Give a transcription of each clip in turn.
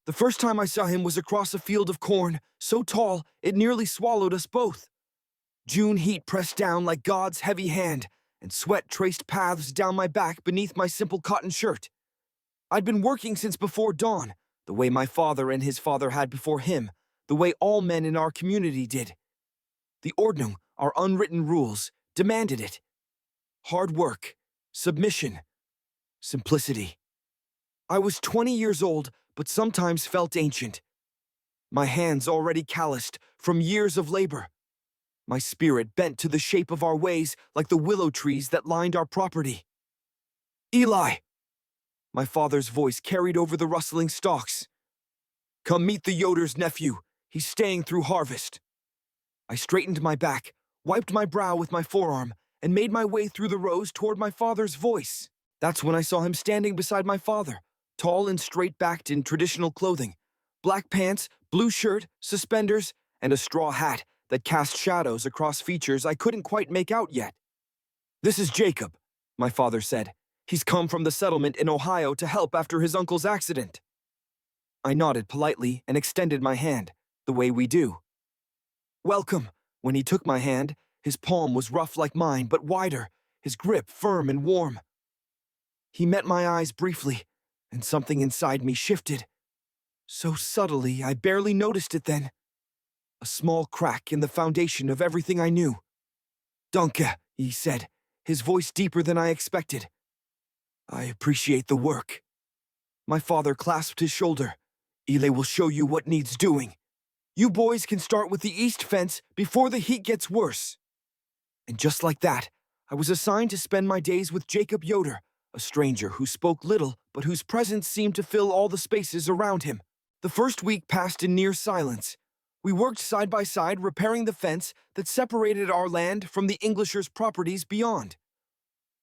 The first time I saw him was across a field of corn, so tall it nearly swallowed us both. June heat pressed down like God's heavy hand, and sweat traced paths down my back beneath my simple cotton shirt. I'd been working since before dawn, the way my father and his father had before him, the way all men in our community did. The Ordnung, our unwritten rules, demanded it. Hard work, submission, simplicity. I was 20 years old, but sometimes felt ancient. My hands already calloused from years of labor. My spirit bent to the shape of our ways like the willow trees that lined our property. Eli! My father's voice carried over the rustling stalks. Come meet the Yoder's nephew. He's staying through harvest. I straightened my back, wiped my brow with my forearm, and made my way through the rows toward my father's voice. That's when I saw him standing beside my father, tall and straight-backed in traditional clothing, black pants, blue shirt, suspenders, and a straw hat that cast shadows across features I couldn't quite make out yet. This is Jacob, my father said. He's come from the settlement in Ohio to help after his uncle's accident. I nodded politely and extended my hand, the way we do. Welcome. When he took my hand, his palm was rough like mine, but wider, his grip firm and warm. He met my eyes briefly, and something inside me shifted. So subtly, I barely noticed it then. A small crack in the foundation of everything I knew. Danke, he said, his voice deeper than I expected. I appreciate the work. My father clasped his shoulder. Ile will show you what needs doing. You boys can start with the east fence before the heat gets worse. And just like that, I was assigned to spend my days with Jacob Yoder, a stranger who spoke little but whose presence seemed to fill all the spaces around him. The first week passed in near silence. We worked side by side repairing the fence that separated our land from the Englishers' properties beyond.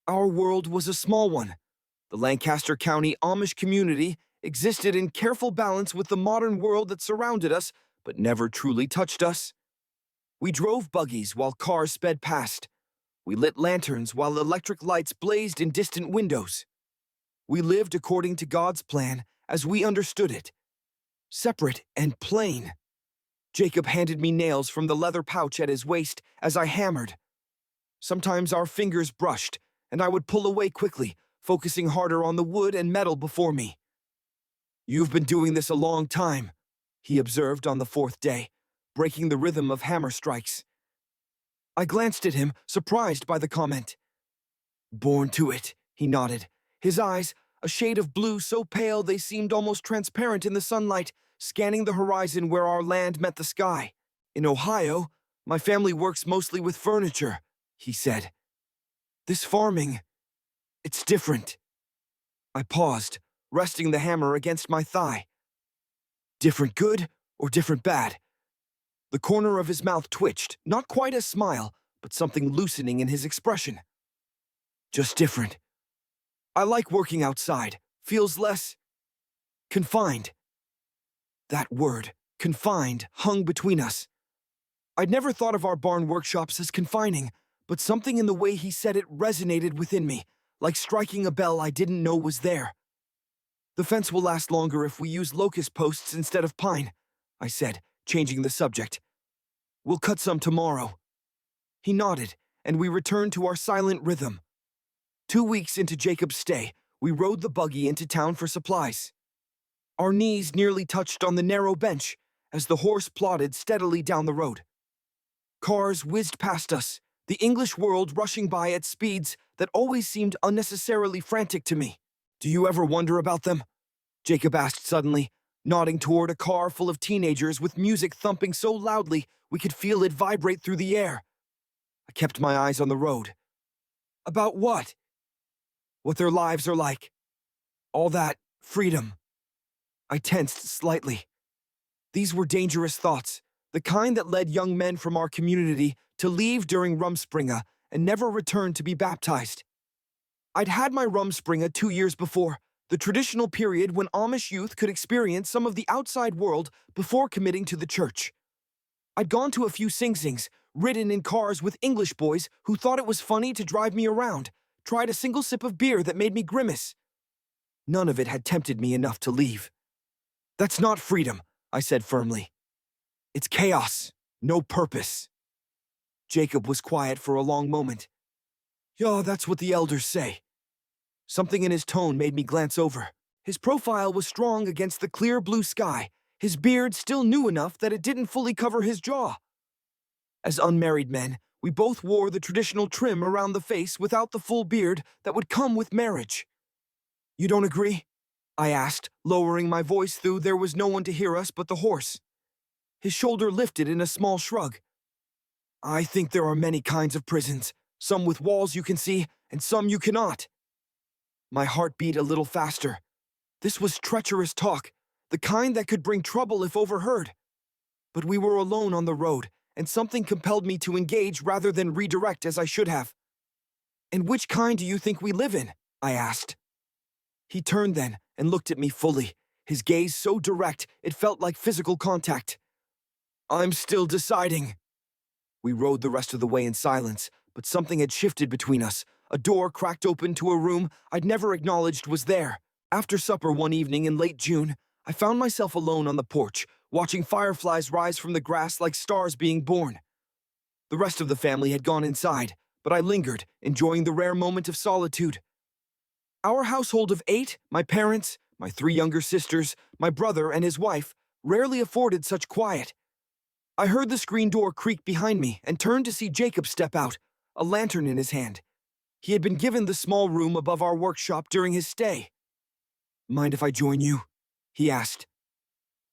Our world was a small one. The Lancaster County Amish community existed in careful balance with the modern world that surrounded us, but never truly touched us. We drove buggies while cars sped past. We lit lanterns while electric lights blazed in distant windows. We lived according to God's plan as we understood it. Separate and plain. Jacob handed me nails from the leather pouch at his waist as I hammered. Sometimes our fingers brushed, and I would pull away quickly, focusing harder on the wood and metal before me. You've been doing this a long time, he observed on the fourth day, breaking the rhythm of hammer strikes. I glanced at him, surprised by the comment. Born to it, he nodded, his eyes, a shade of blue so pale they seemed almost transparent in the sunlight, scanning the horizon where our land met the sky. In Ohio, my family works mostly with furniture, he said. This farming, it's different. I paused, resting the hammer against my thigh. Different good or different bad? The corner of his mouth twitched, not quite a smile, but something loosening in his expression. Just different. I like working outside. Feels less confined. That word, confined, hung between us. I'd never thought of our barn workshops as confining, but something in the way he said it resonated within me, like striking a bell I didn't know was there. The fence will last longer if we use locust posts instead of pine, I said, changing the subject. We'll cut some tomorrow. He nodded, and we returned to our silent rhythm. 2 weeks into Jacob's stay, we rode the buggy into town for supplies. Our knees nearly touched on the narrow bench as the horse plodded steadily down the road. Cars whizzed past us, the English world rushing by at speeds that always seemed unnecessarily frantic to me. Do you ever wonder about them? Jacob asked suddenly, nodding toward a car full of teenagers with music thumping so loudly we could feel it vibrate through the air. I kept my eyes on the road. About what? What their lives are like. All that freedom. I tensed slightly. These were dangerous thoughts, the kind that led young men from our community to leave during Rumspringa and never return to be baptized. I'd had my Rumspringa 2 years before, the traditional period when Amish youth could experience some of the outside world before committing to the church. I'd gone to a few sing-sings, ridden in cars with English boys who thought it was funny to drive me around, tried a single sip of beer that made me grimace. None of it had tempted me enough to leave. That's not freedom, I said firmly. It's chaos, no purpose. Jacob was quiet for a long moment. Yeah, that's what the elders say. Something in his tone made me glance over. His profile was strong against the clear blue sky, his beard still new enough that it didn't fully cover his jaw. As unmarried men, we both wore the traditional trim around the face without the full beard that would come with marriage. You don't agree? I asked, lowering my voice though there was no one to hear us but the horse. His shoulder lifted in a small shrug. I think there are many kinds of prisons, some with walls you can see, and some you cannot. My heart beat a little faster. This was treacherous talk, the kind that could bring trouble if overheard. But we were alone on the road, and something compelled me to engage rather than redirect as I should have. And which kind do you think we live in? I asked. He turned then and looked at me fully, his gaze so direct it felt like physical contact. I'm still deciding. We rode the rest of the way in silence, but something had shifted between us. A door cracked open to a room I'd never acknowledged was there. After supper one evening in late June, I found myself alone on the porch, watching fireflies rise from the grass like stars being born. The rest of the family had gone inside, but I lingered, enjoying the rare moment of solitude. Our household of 8, my parents, my 3 younger sisters, my brother and his wife, rarely afforded such quiet. I heard the screen door creak behind me and turned to see Jacob step out, a lantern in his hand. He had been given the small room above our workshop during his stay. Mind if I join you? He asked.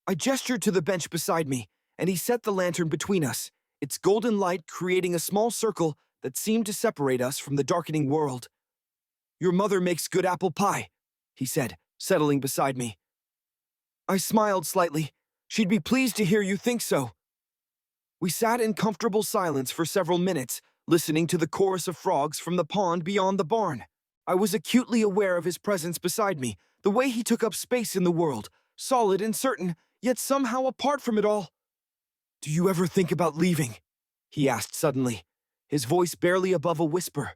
I gestured to the bench beside me, and he set the lantern between us, its golden light creating a small circle that seemed to separate us from the darkening world. Your mother makes good apple pie, he said, settling beside me. I smiled slightly. She'd be pleased to hear you think so. We sat in comfortable silence for several minutes, listening to the chorus of frogs from the pond beyond the barn. I was acutely aware of his presence beside me, the way he took up space in the world, solid and certain, yet somehow apart from it all. Do you ever think about leaving? He asked suddenly, his voice barely above a whisper.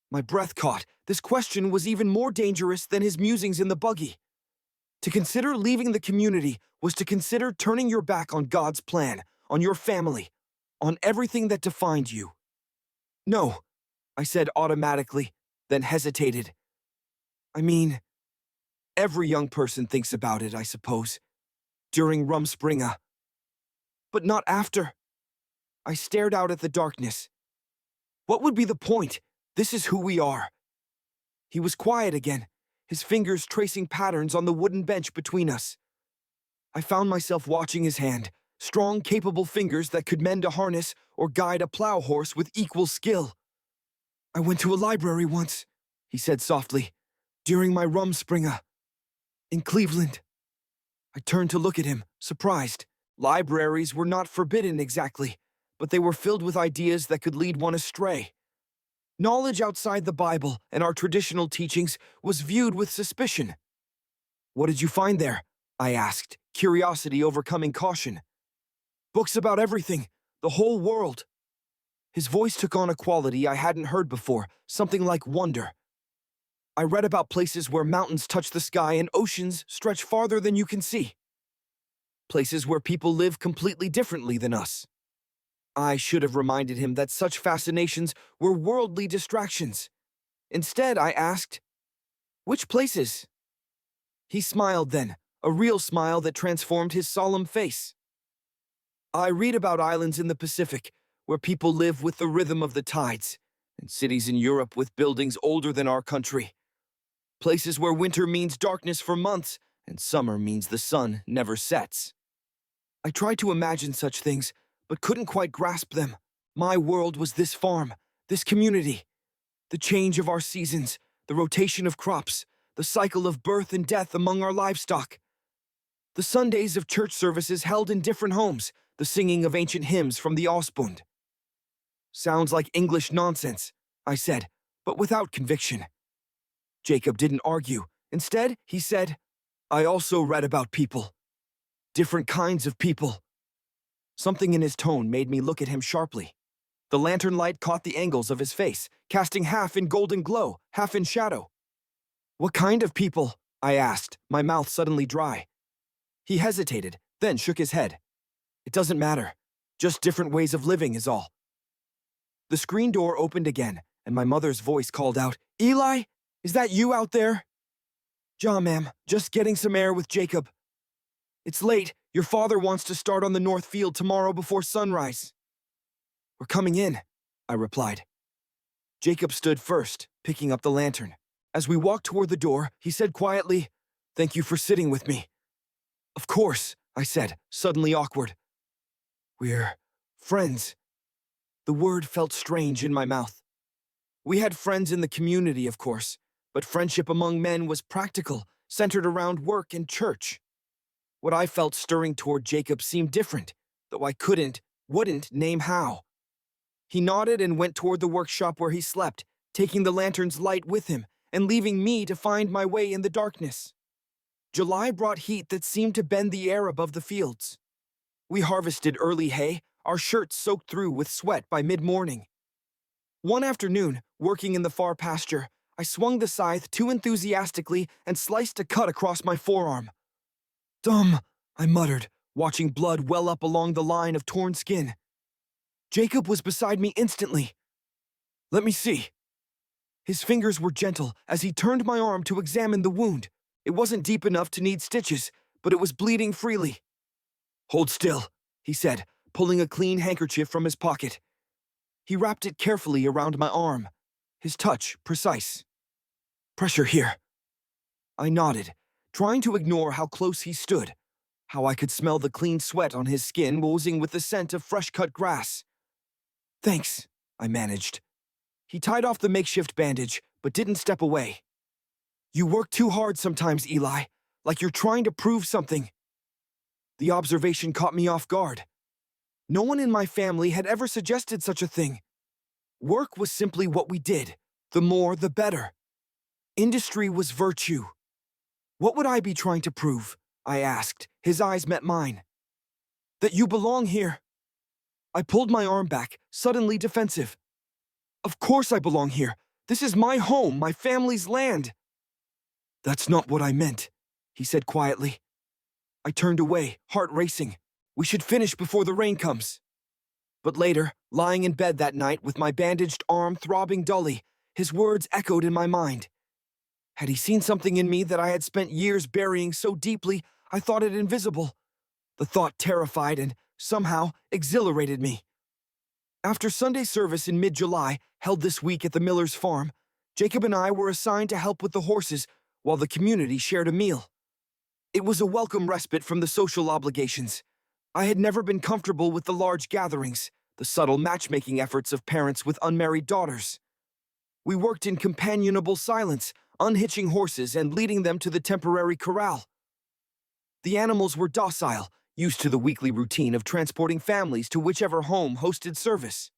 My breath caught. This question was even more dangerous than his musings in the buggy. To consider leaving the community was to consider turning your back on God's plan, on your family, on everything that defined you. No, I said automatically, then hesitated. I mean, every young person thinks about it, I suppose, during Rumspringa. But not after. I stared out at the darkness. What would be the point? This is who we are. He was quiet again, his fingers tracing patterns on the wooden bench between us. I found myself watching his hand, strong, capable fingers that could mend a harness or guide a plow horse with equal skill. I went to a library once, he said softly, during my Rumspringa, in Cleveland. I turned to look at him, surprised. Libraries were not forbidden exactly, but they were filled with ideas that could lead one astray. Knowledge outside the Bible and our traditional teachings was viewed with suspicion. What did you find there? I asked, curiosity overcoming caution. Books about everything, the whole world. His voice took on a quality I hadn't heard before, something like wonder. I read about places where mountains touch the sky and oceans stretch farther than you can see. Places where people live completely differently than us. I should have reminded him that such fascinations were worldly distractions. Instead, I asked, which places? He smiled then, a real smile that transformed his solemn face. I read about islands in the Pacific, where people live with the rhythm of the tides, and cities in Europe with buildings older than our country. Places where winter means darkness for months, and summer means the sun never sets. I tried to imagine such things, but couldn't quite grasp them. My world was this farm, this community. The change of our seasons, the rotation of crops, the cycle of birth and death among our livestock. The Sundays of church services held in different homes, the singing of ancient hymns from the Ausbund. Sounds like English nonsense, I said, but without conviction. Jacob didn't argue. Instead, he said, I also read about people. Different kinds of people. Something in his tone made me look at him sharply. The lantern light caught the angles of his face, casting half in golden glow, half in shadow. What kind of people? I asked, my mouth suddenly dry. He hesitated, then shook his head. It doesn't matter. Just different ways of living is all. The screen door opened again, and my mother's voice called out, Eli, is that you out there? Ja, ma'am, just getting some air with Jacob. It's late. Your father wants to start on the north field tomorrow before sunrise. We're coming in, I replied. Jacob stood first, picking up the lantern. As we walked toward the door, he said quietly, Thank you for sitting with me. Of course, I said, suddenly awkward. We're friends. The word felt strange in my mouth. We had friends in the community, of course, but friendship among men was practical, centered around work and church. What I felt stirring toward Jacob seemed different, though I wouldn't name how. He nodded and went toward the workshop where he slept, taking the lantern's light with him and leaving me to find my way in the darkness. July brought heat that seemed to bend the air above the fields. We harvested early hay, our shirts soaked through with sweat by mid-morning. One afternoon, working in the far pasture, I swung the scythe too enthusiastically and sliced a cut across my forearm. Dumb, I muttered, watching blood well up along the line of torn skin. Jacob was beside me instantly. Let me see. His fingers were gentle as he turned my arm to examine the wound. It wasn't deep enough to need stitches, but it was bleeding freely. Hold still, he said, pulling a clean handkerchief from his pocket. He wrapped it carefully around my arm, his touch precise. Pressure here. I nodded, trying to ignore how close he stood, how I could smell the clean sweat on his skin oozing with the scent of fresh-cut grass. Thanks, I managed. He tied off the makeshift bandage, but didn't step away. You work too hard sometimes, Eli, like you're trying to prove something. The observation caught me off guard. No one in my family had ever suggested such a thing. Work was simply what we did. The more, the better. Industry was virtue. What would I be trying to prove? I asked. His eyes met mine. That you belong here. I pulled my arm back, suddenly defensive. Of course I belong here. This is my home, my family's land. That's not what I meant, he said quietly. I turned away, heart racing. We should finish before the rain comes. But later, lying in bed that night with my bandaged arm throbbing dully, his words echoed in my mind. Had he seen something in me that I had spent years burying so deeply I thought it invisible? The thought terrified and, somehow, exhilarated me. After Sunday service in mid-July, held this week at the Miller's farm, Jacob and I were assigned to help with the horses while the community shared a meal. It was a welcome respite from the social obligations. I had never been comfortable with the large gatherings, the subtle matchmaking efforts of parents with unmarried daughters. We worked in companionable silence, unhitching horses and leading them to the temporary corral. The animals were docile, used to the weekly routine of transporting families to whichever home hosted service.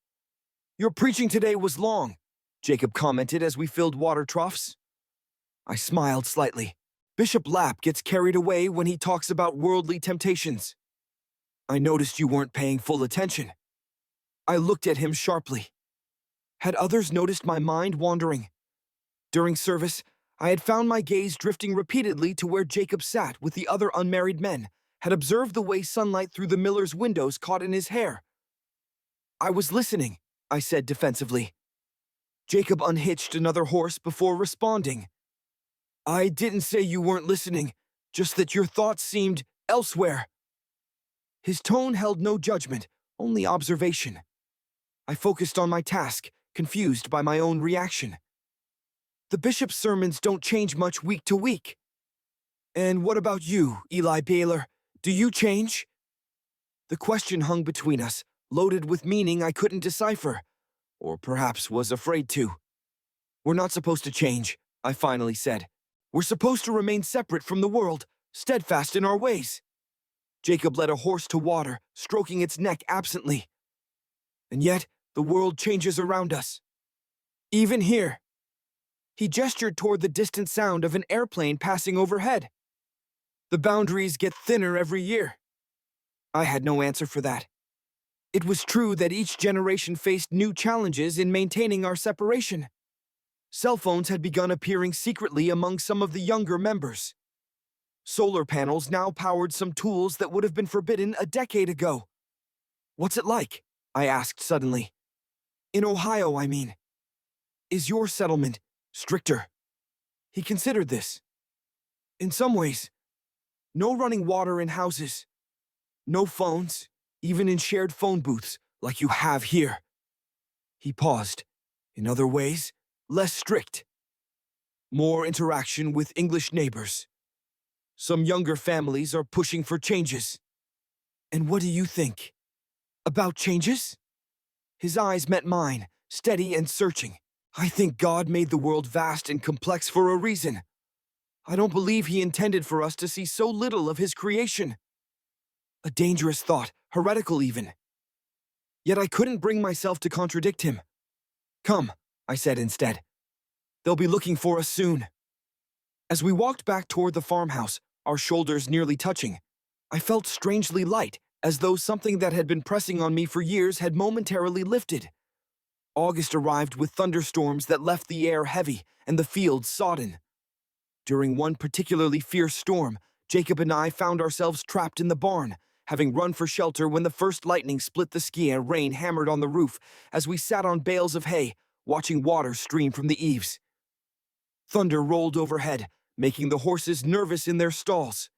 Your preaching today was long, Jacob commented as we filled water troughs. I smiled slightly. Bishop Lapp gets carried away when he talks about worldly temptations. I noticed you weren't paying full attention. I looked at him sharply. Had others noticed my mind wandering? During service, I had found my gaze drifting repeatedly to where Jacob sat with the other unmarried men, had observed the way sunlight through the miller's windows caught in his hair. I was listening, I said defensively. Jacob unhitched another horse before responding. I didn't say you weren't listening, just that your thoughts seemed elsewhere. His tone held no judgment, only observation. I focused on my task, confused by my own reaction. The bishop's sermons don't change much week to week. And what about you, Eli Baylor? Do you change? The question hung between us, loaded with meaning I couldn't decipher, or perhaps was afraid to. We're not supposed to change, I finally said. We're supposed to remain separate from the world, steadfast in our ways. Jacob led a horse to water, stroking its neck absently. And yet, the world changes around us. Even here. He gestured toward the distant sound of an airplane passing overhead. The boundaries get thinner every year. I had no answer for that. It was true that each generation faced new challenges in maintaining our separation. Cell phones had begun appearing secretly among some of the younger members. Solar panels now powered some tools that would have been forbidden a decade ago. What's it like? I asked suddenly. In Ohio, I mean. Is your settlement stricter? He considered this. In some ways. No running water in houses. No phones, even in shared phone booths like you have here. He paused. In other ways, less strict. More interaction with English neighbors. Some younger families are pushing for changes. And what do you think? About changes? His eyes met mine, steady and searching. I think God made the world vast and complex for a reason. I don't believe he intended for us to see so little of his creation. A dangerous thought, heretical even. Yet I couldn't bring myself to contradict him. Come, I said instead. They'll be looking for us soon. As we walked back toward the farmhouse, our shoulders nearly touching, I felt strangely light, as though something that had been pressing on me for years had momentarily lifted. August arrived with thunderstorms that left the air heavy and the fields sodden. During one particularly fierce storm, Jacob and I found ourselves trapped in the barn, having run for shelter when the first lightning split the sky and rain hammered on the roof as we sat on bales of hay, watching water stream from the eaves. Thunder rolled overhead, making the horses nervous in their stalls.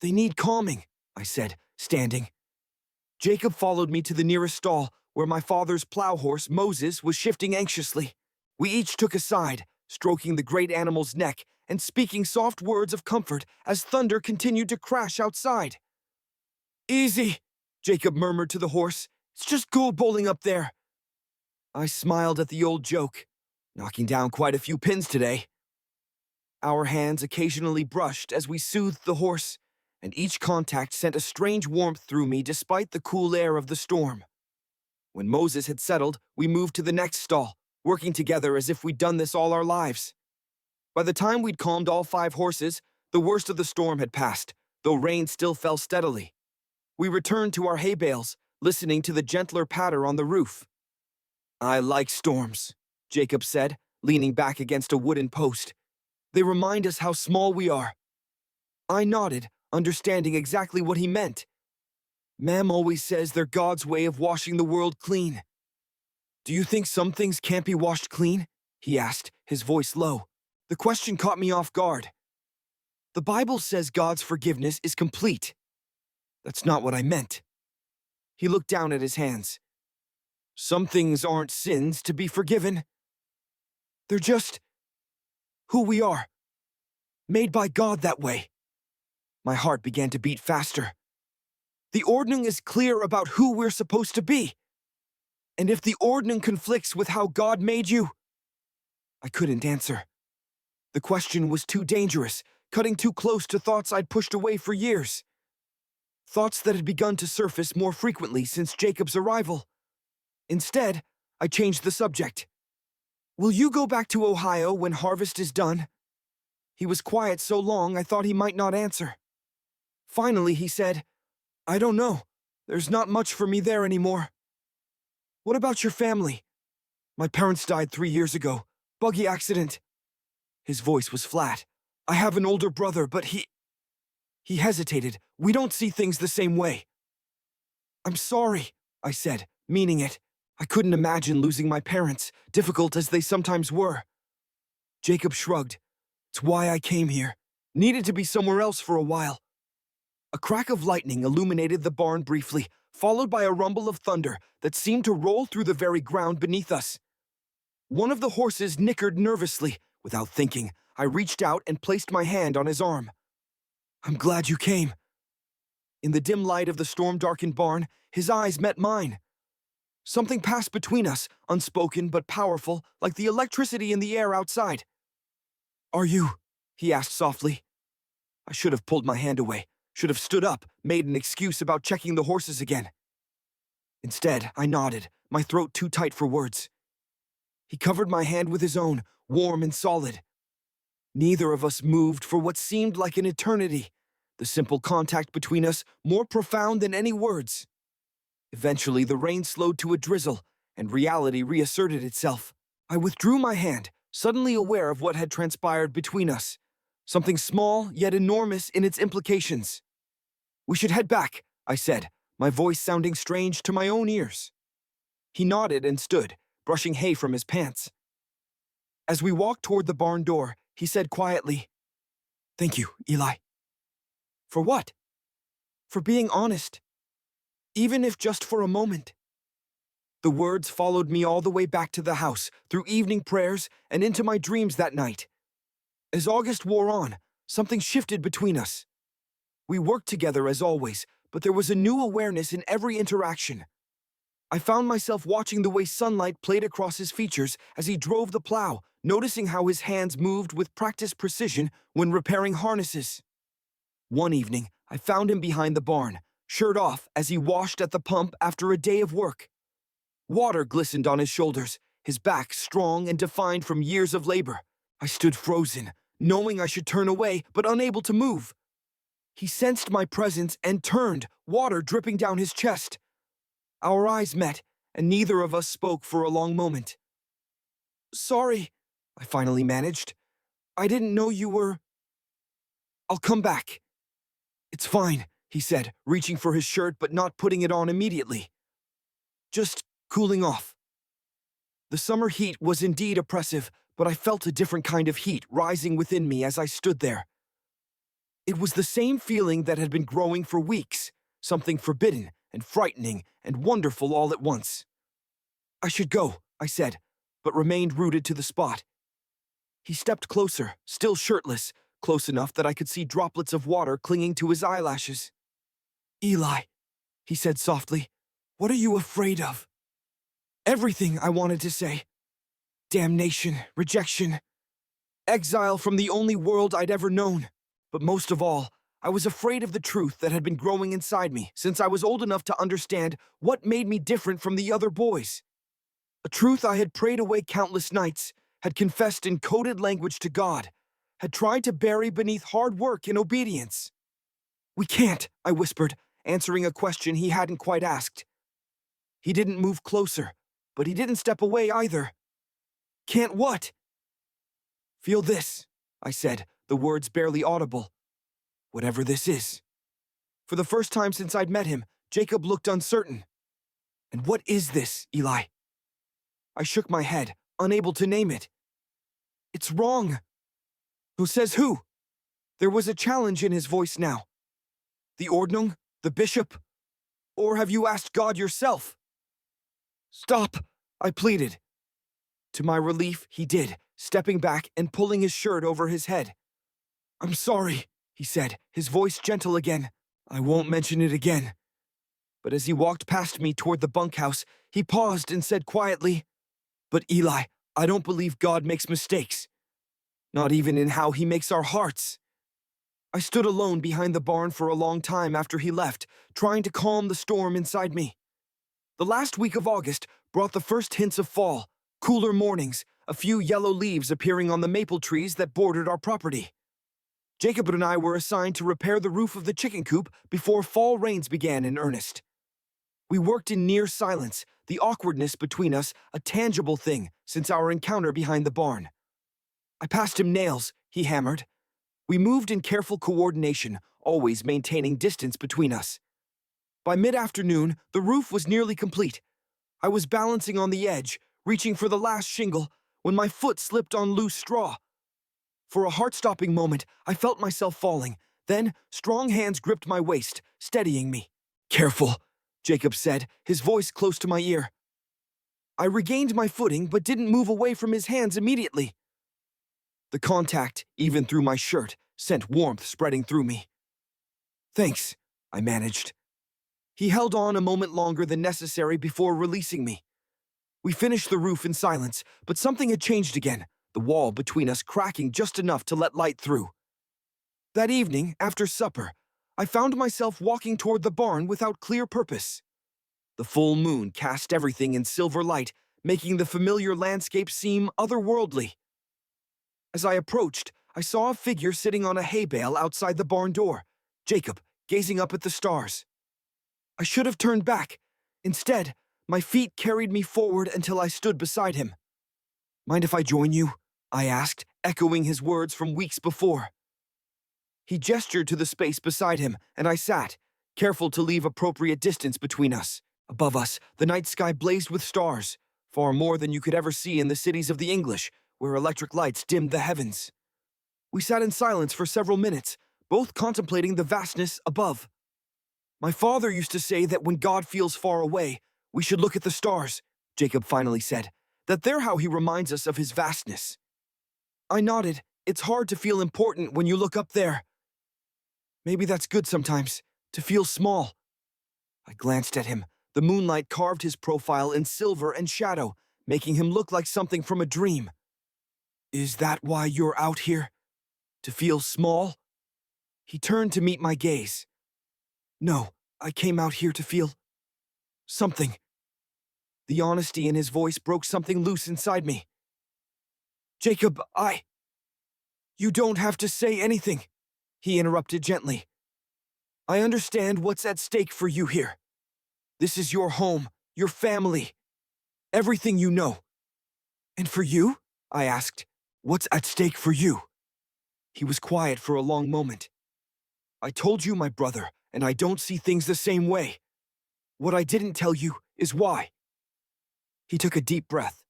They need calming, I said, standing. Jacob followed me to the nearest stall, where my father's plow horse, Moses, was shifting anxiously. We each took a side, stroking the great animal's neck and speaking soft words of comfort as thunder continued to crash outside. Easy, Jacob murmured to the horse. It's just go bowling up there. I smiled at the old joke, knocking down quite a few pins today. Our hands occasionally brushed as we soothed the horse, and each contact sent a strange warmth through me despite the cool air of the storm. When Moses had settled, we moved to the next stall, working together as if we'd done this all our lives. By the time we'd calmed all 5 horses, the worst of the storm had passed, though rain still fell steadily. We returned to our hay bales, listening to the gentler patter on the roof. I like storms, Jacob said, leaning back against a wooden post. They remind us how small we are. I nodded, understanding exactly what he meant. Ma'am always says they're God's way of washing the world clean. Do you think some things can't be washed clean? He asked, his voice low. The question caught me off guard. The Bible says God's forgiveness is complete. That's not what I meant. He looked down at his hands. Some things aren't sins to be forgiven. They're just who we are, made by God that way. My heart began to beat faster. The ordning is clear about who we're supposed to be. And if the ordning conflicts with how God made you, I couldn't answer. The question was too dangerous, cutting too close to thoughts I'd pushed away for years. Thoughts that had begun to surface more frequently since Jacob's arrival. Instead, I changed the subject. Will you go back to Ohio when harvest is done? He was quiet so long I thought he might not answer. Finally, he said, I don't know. There's not much for me there anymore. What about your family? My parents died 3 years ago. Buggy accident. His voice was flat. I have an older brother, but He hesitated. We don't see things the same way. I'm sorry, I said, meaning it. I couldn't imagine losing my parents, difficult as they sometimes were. Jacob shrugged. It's why I came here. Needed to be somewhere else for a while. A crack of lightning illuminated the barn briefly, followed by a rumble of thunder that seemed to roll through the very ground beneath us. One of the horses nickered nervously. Without thinking, I reached out and placed my hand on his arm. I'm glad you came. In the dim light of the storm-darkened barn, his eyes met mine. Something passed between us, unspoken but powerful, like the electricity in the air outside. Are you? He asked softly. I should have pulled my hand away, should have stood up, made an excuse about checking the horses again. Instead, I nodded, my throat too tight for words. He covered my hand with his own, warm and solid. Neither of us moved for what seemed like an eternity, the simple contact between us more profound than any words. Eventually, the rain slowed to a drizzle, and reality reasserted itself. I withdrew my hand, suddenly aware of what had transpired between us. Something small yet enormous in its implications. We should head back, I said, my voice sounding strange to my own ears. He nodded and stood, brushing hay from his pants. As we walked toward the barn door, he said quietly, "Thank you, Eli." For what? For being honest. Even if just for a moment. The words followed me all the way back to the house, through evening prayers and into my dreams that night. As August wore on, something shifted between us. We worked together as always, but there was a new awareness in every interaction. I found myself watching the way sunlight played across his features as he drove the plow, noticing how his hands moved with practiced precision when repairing harnesses. One evening, I found him behind the barn, shirt off as he washed at the pump after a day of work. Water glistened on his shoulders, his back strong and defined from years of labor. I stood frozen, knowing I should turn away, but unable to move. He sensed my presence and turned, water dripping down his chest. Our eyes met, and neither of us spoke for a long moment. "Sorry," I finally managed. "I didn't know you were—" "I'll come back." "It's fine," he said, reaching for his shirt but not putting it on immediately. "Just cooling off." The summer heat was indeed oppressive, but I felt a different kind of heat rising within me as I stood there. It was the same feeling that had been growing for weeks, something forbidden and frightening and wonderful all at once. "I should go," I said, but remained rooted to the spot. He stepped closer, still shirtless, close enough that I could see droplets of water clinging to his eyelashes. "Eli," he said softly, "what are you afraid of?" Everything, I wanted to say. Damnation, rejection, exile from the only world I'd ever known. But most of all, I was afraid of the truth that had been growing inside me since I was old enough to understand what made me different from the other boys. A truth I had prayed away countless nights, had confessed in coded language to God, had tried to bury beneath hard work and obedience. "We can't," I whispered, answering a question he hadn't quite asked. He didn't move closer, but he didn't step away either. "Can't what?" "Feel this," I said, the words barely audible. "Whatever this is." For the first time since I'd met him, Jacob looked uncertain. "And what is this, Eli?" I shook my head, unable to name it. "It's wrong." "Who says who?" There was a challenge in his voice now. "The Ordnung? The bishop? Or have you asked God yourself?" "Stop," I pleaded. To my relief, he did, stepping back and pulling his shirt over his head. "I'm sorry," he said, his voice gentle again. "I won't mention it again." But as he walked past me toward the bunkhouse, he paused and said quietly, "But Eli, I don't believe God makes mistakes. Not even in how he makes our hearts." I stood alone behind the barn for a long time after he left, trying to calm the storm inside me. The last week of August brought the first hints of fall, cooler mornings, a few yellow leaves appearing on the maple trees that bordered our property. Jacob and I were assigned to repair the roof of the chicken coop before fall rains began in earnest. We worked in near silence, the awkwardness between us a tangible thing since our encounter behind the barn. I passed him nails, he hammered. We moved in careful coordination, always maintaining distance between us. By mid-afternoon, the roof was nearly complete. I was balancing on the edge, reaching for the last shingle, when my foot slipped on loose straw. For a heart-stopping moment, I felt myself falling. Then, strong hands gripped my waist, steadying me. "Careful," Jacob said, his voice close to my ear. I regained my footing but didn't move away from his hands immediately. The contact, even through my shirt, sent warmth spreading through me. "Thanks," I managed. He held on a moment longer than necessary before releasing me. We finished the roof in silence, but something had changed again, the wall between us cracking just enough to let light through. That evening, after supper, I found myself walking toward the barn without clear purpose. The full moon cast everything in silver light, making the familiar landscape seem otherworldly. As I approached, I saw a figure sitting on a hay bale outside the barn door, Jacob, gazing up at the stars. I should have turned back. Instead, my feet carried me forward until I stood beside him. "Mind if I join you?" I asked, echoing his words from weeks before. He gestured to the space beside him, and I sat, careful to leave appropriate distance between us. Above us, the night sky blazed with stars, far more than you could ever see in the cities of the English, where electric lights dimmed the heavens. We sat in silence for several minutes, both contemplating the vastness above. My father used to say that when God feels far away, we should look at the stars, Jacob finally said, that they're how he reminds us of his vastness. I nodded. It's hard to feel important when you look up there. Maybe that's good sometimes, to feel small. I glanced at him. The moonlight carved his profile in silver and shadow, making him look like something from a dream. Is that why you're out here? To feel small? He turned to meet my gaze. No, I came out here to feel something. The honesty in his voice broke something loose inside me. Jacob, You don't have to say anything, he interrupted gently. I understand what's at stake for you here. This is your home, your family, everything you know. And for you? I asked. What's at stake for you? He was quiet for a long moment. I told you, my brother, and I don't see things the same way. What I didn't tell you is why. He took a deep breath.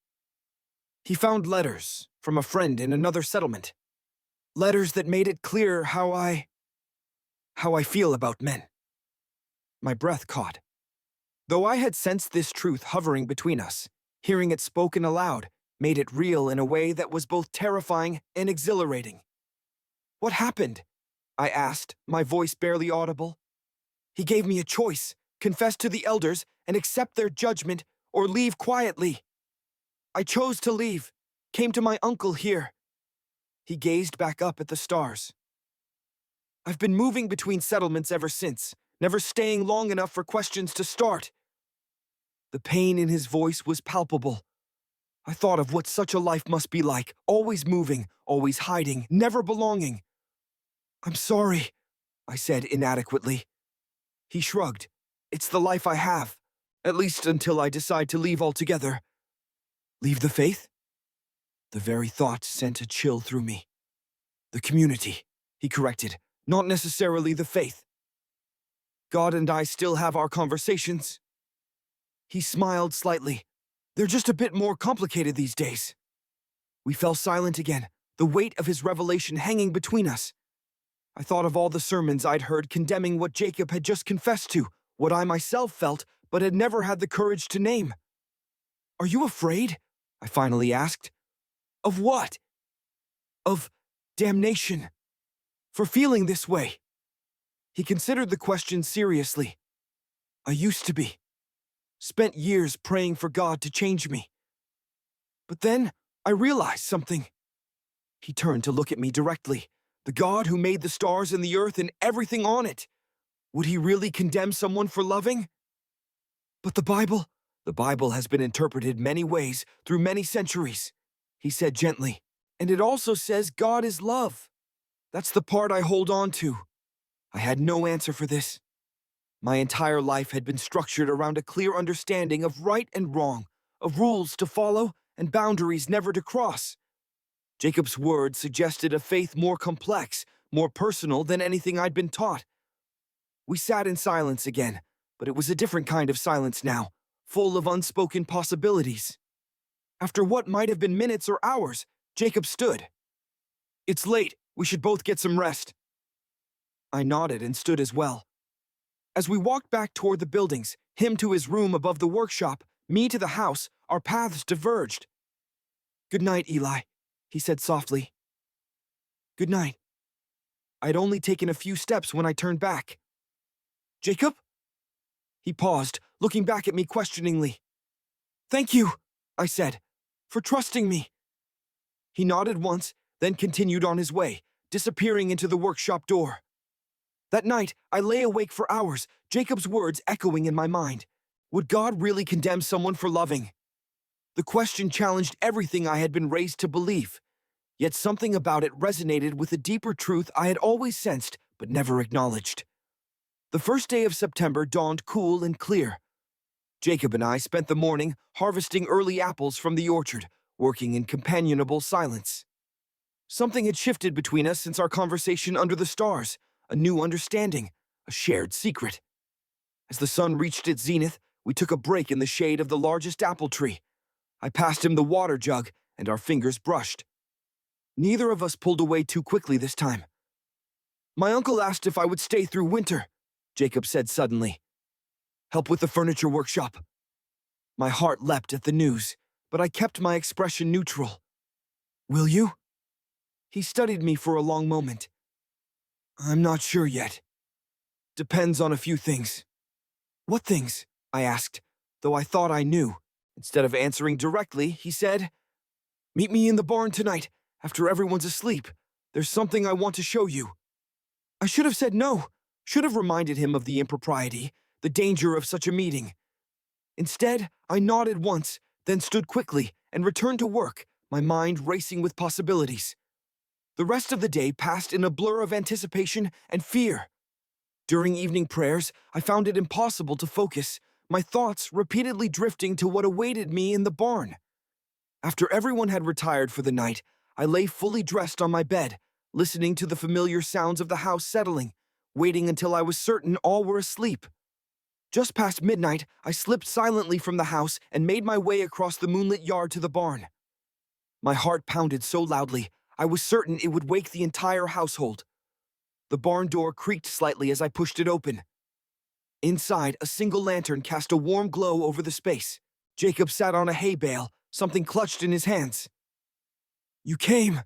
He found letters from a friend in another settlement. Letters that made it clear how I feel about men. My breath caught. Though I had sensed this truth hovering between us, hearing it spoken aloud made it real in a way that was both terrifying and exhilarating. What happened? I asked, my voice barely audible. He gave me a choice, confess to the elders and accept their judgment or leave quietly. I chose to leave, came to my uncle here. He gazed back up at the stars. I've been moving between settlements ever since, never staying long enough for questions to start. The pain in his voice was palpable. I thought of what such a life must be like, always moving, always hiding, never belonging. I'm sorry, I said inadequately. He shrugged. It's the life I have, at least until I decide to leave altogether. Leave the faith? The very thought sent a chill through me. The community, he corrected, not necessarily the faith. God and I still have our conversations. He smiled slightly. They're just a bit more complicated these days. We fell silent again, the weight of his revelation hanging between us. I thought of all the sermons I'd heard condemning what Jacob had just confessed to, what I myself felt, but had never had the courage to name. Are you afraid? I finally asked. Of what? Of damnation. For feeling this way. He considered the question seriously. I used to be. Spent years praying for God to change me. But then I realized something. He turned to look at me directly. The God who made the stars and the earth and everything on it. Would he really condemn someone for loving? But the Bible has been interpreted many ways through many centuries, he said gently. And it also says God is love. That's the part I hold on to. I had no answer for this. My entire life had been structured around a clear understanding of right and wrong, of rules to follow and boundaries never to cross. Jacob's words suggested a faith more complex, more personal than anything I'd been taught. We sat in silence again, but it was a different kind of silence now, full of unspoken possibilities. After what might have been minutes or hours, Jacob stood. It's late. We should both get some rest. I nodded and stood as well. As we walked back toward the buildings, him to his room above the workshop, me to the house, our paths diverged. Good night, Eli, he said softly. Good night. I'd only taken a few steps when I turned back. Jacob? He paused, looking back at me questioningly. Thank you, I said, for trusting me. He nodded once, then continued on his way, disappearing into the workshop door. That night, I lay awake for hours, Jacob's words echoing in my mind. Would God really condemn someone for loving? The question challenged everything I had been raised to believe. Yet something about it resonated with a deeper truth I had always sensed but never acknowledged. The first day of September dawned cool and clear. Jacob and I spent the morning harvesting early apples from the orchard, working in companionable silence. Something had shifted between us since our conversation under the stars, a new understanding, a shared secret. As the sun reached its zenith, we took a break in the shade of the largest apple tree. I passed him the water jug, and our fingers brushed. Neither of us pulled away too quickly this time. My uncle asked if I would stay through winter, Jacob said suddenly. Help with the furniture workshop. My heart leapt at the news, but I kept my expression neutral. Will you? He studied me for a long moment. I'm not sure yet. Depends on a few things. What things? I asked, though I thought I knew. Instead of answering directly, he said, Meet me in the barn tonight, after everyone's asleep. There's something I want to show you. I should have said no, should have reminded him of the impropriety, the danger of such a meeting. Instead, I nodded once, then stood quickly and returned to work, my mind racing with possibilities. The rest of the day passed in a blur of anticipation and fear. During evening prayers, I found it impossible to focus, my thoughts repeatedly drifting to what awaited me in the barn. After everyone had retired for the night, I lay fully dressed on my bed, listening to the familiar sounds of the house settling, waiting until I was certain all were asleep. Just past midnight, I slipped silently from the house and made my way across the moonlit yard to the barn. My heart pounded so loudly, I was certain it would wake the entire household. The barn door creaked slightly as I pushed it open. Inside, a single lantern cast a warm glow over the space. Jacob sat on a hay bale, something clutched in his hands. You came,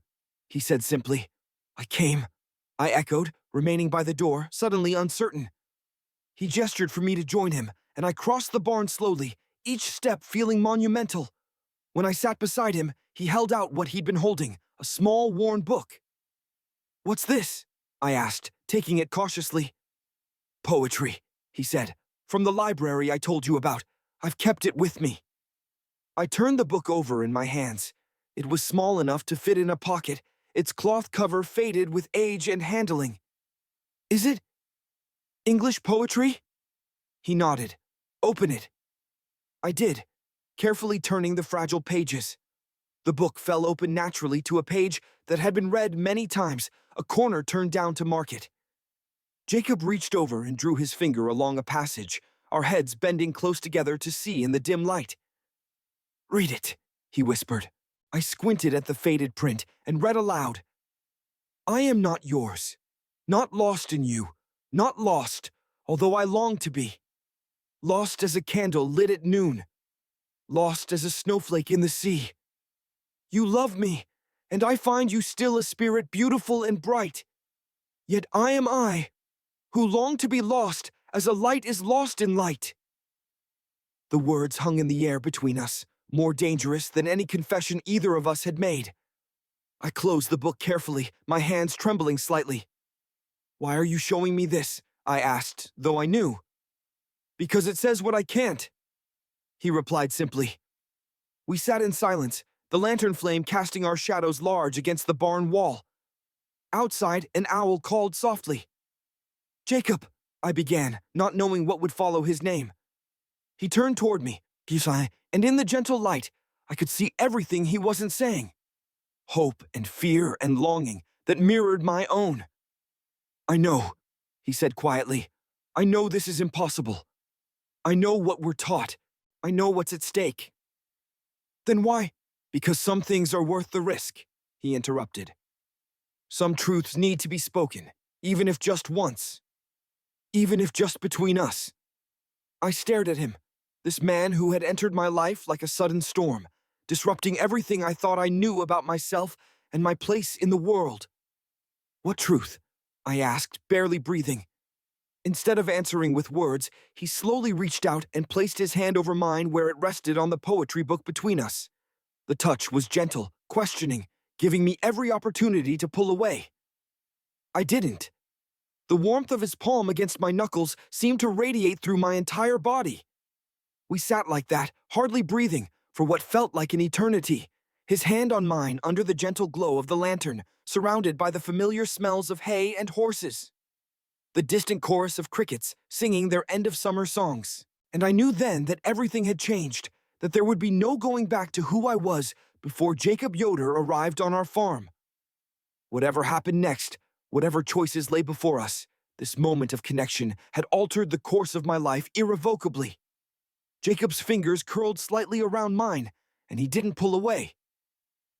he said simply. I came, I echoed, remaining by the door, suddenly uncertain. He gestured for me to join him, and I crossed the barn slowly, each step feeling monumental. When I sat beside him, he held out what he'd been holding, a small, worn book. What's this? I asked, taking it cautiously. Poetry, he said, from the library I told you about. I've kept it with me. I turned the book over in my hands. It was small enough to fit in a pocket, its cloth cover faded with age and handling. Is it English poetry? He nodded. Open it. I did, carefully turning the fragile pages. The book fell open naturally to a page that had been read many times, a corner turned down to mark it. Jacob reached over and drew his finger along a passage, our heads bending close together to see in the dim light. Read it, he whispered. I squinted at the faded print and read aloud. I am not yours, not lost in you, not lost, although I long to be. Lost as a candle lit at noon, lost as a snowflake in the sea. You love me, and I find you still a spirit beautiful and bright. Yet I am I, who long to be lost as a light is lost in light. The words hung in the air between us, more dangerous than any confession either of us had made. I closed the book carefully, my hands trembling slightly. Why are you showing me this? I asked, though I knew. Because it says what I can't, he replied simply. We sat in silence, the lantern flame casting our shadows large against the barn wall. Outside, an owl called softly. Jacob, I began, not knowing what would follow his name. He turned toward me, and in the gentle light, I could see everything he wasn't saying. Hope and fear and longing that mirrored my own. I know, he said quietly. I know this is impossible. I know what we're taught. I know what's at stake. Then why? Because some things are worth the risk, he interrupted. Some truths need to be spoken, even if just once. Even if just between us. I stared at him, this man who had entered my life like a sudden storm, disrupting everything I thought I knew about myself and my place in the world. What truth? I asked, barely breathing. Instead of answering with words, he slowly reached out and placed his hand over mine where it rested on the poetry book between us. The touch was gentle, questioning, giving me every opportunity to pull away. I didn't. The warmth of his palm against my knuckles seemed to radiate through my entire body. We sat like that, hardly breathing, for what felt like an eternity, his hand on mine under the gentle glow of the lantern, surrounded by the familiar smells of hay and horses. The distant chorus of crickets singing their end-of-summer songs. And I knew then that everything had changed, that there would be no going back to who I was before Jacob Yoder arrived on our farm. Whatever happened next, whatever choices lay before us, this moment of connection had altered the course of my life irrevocably. Jacob's fingers curled slightly around mine, and he didn't pull away.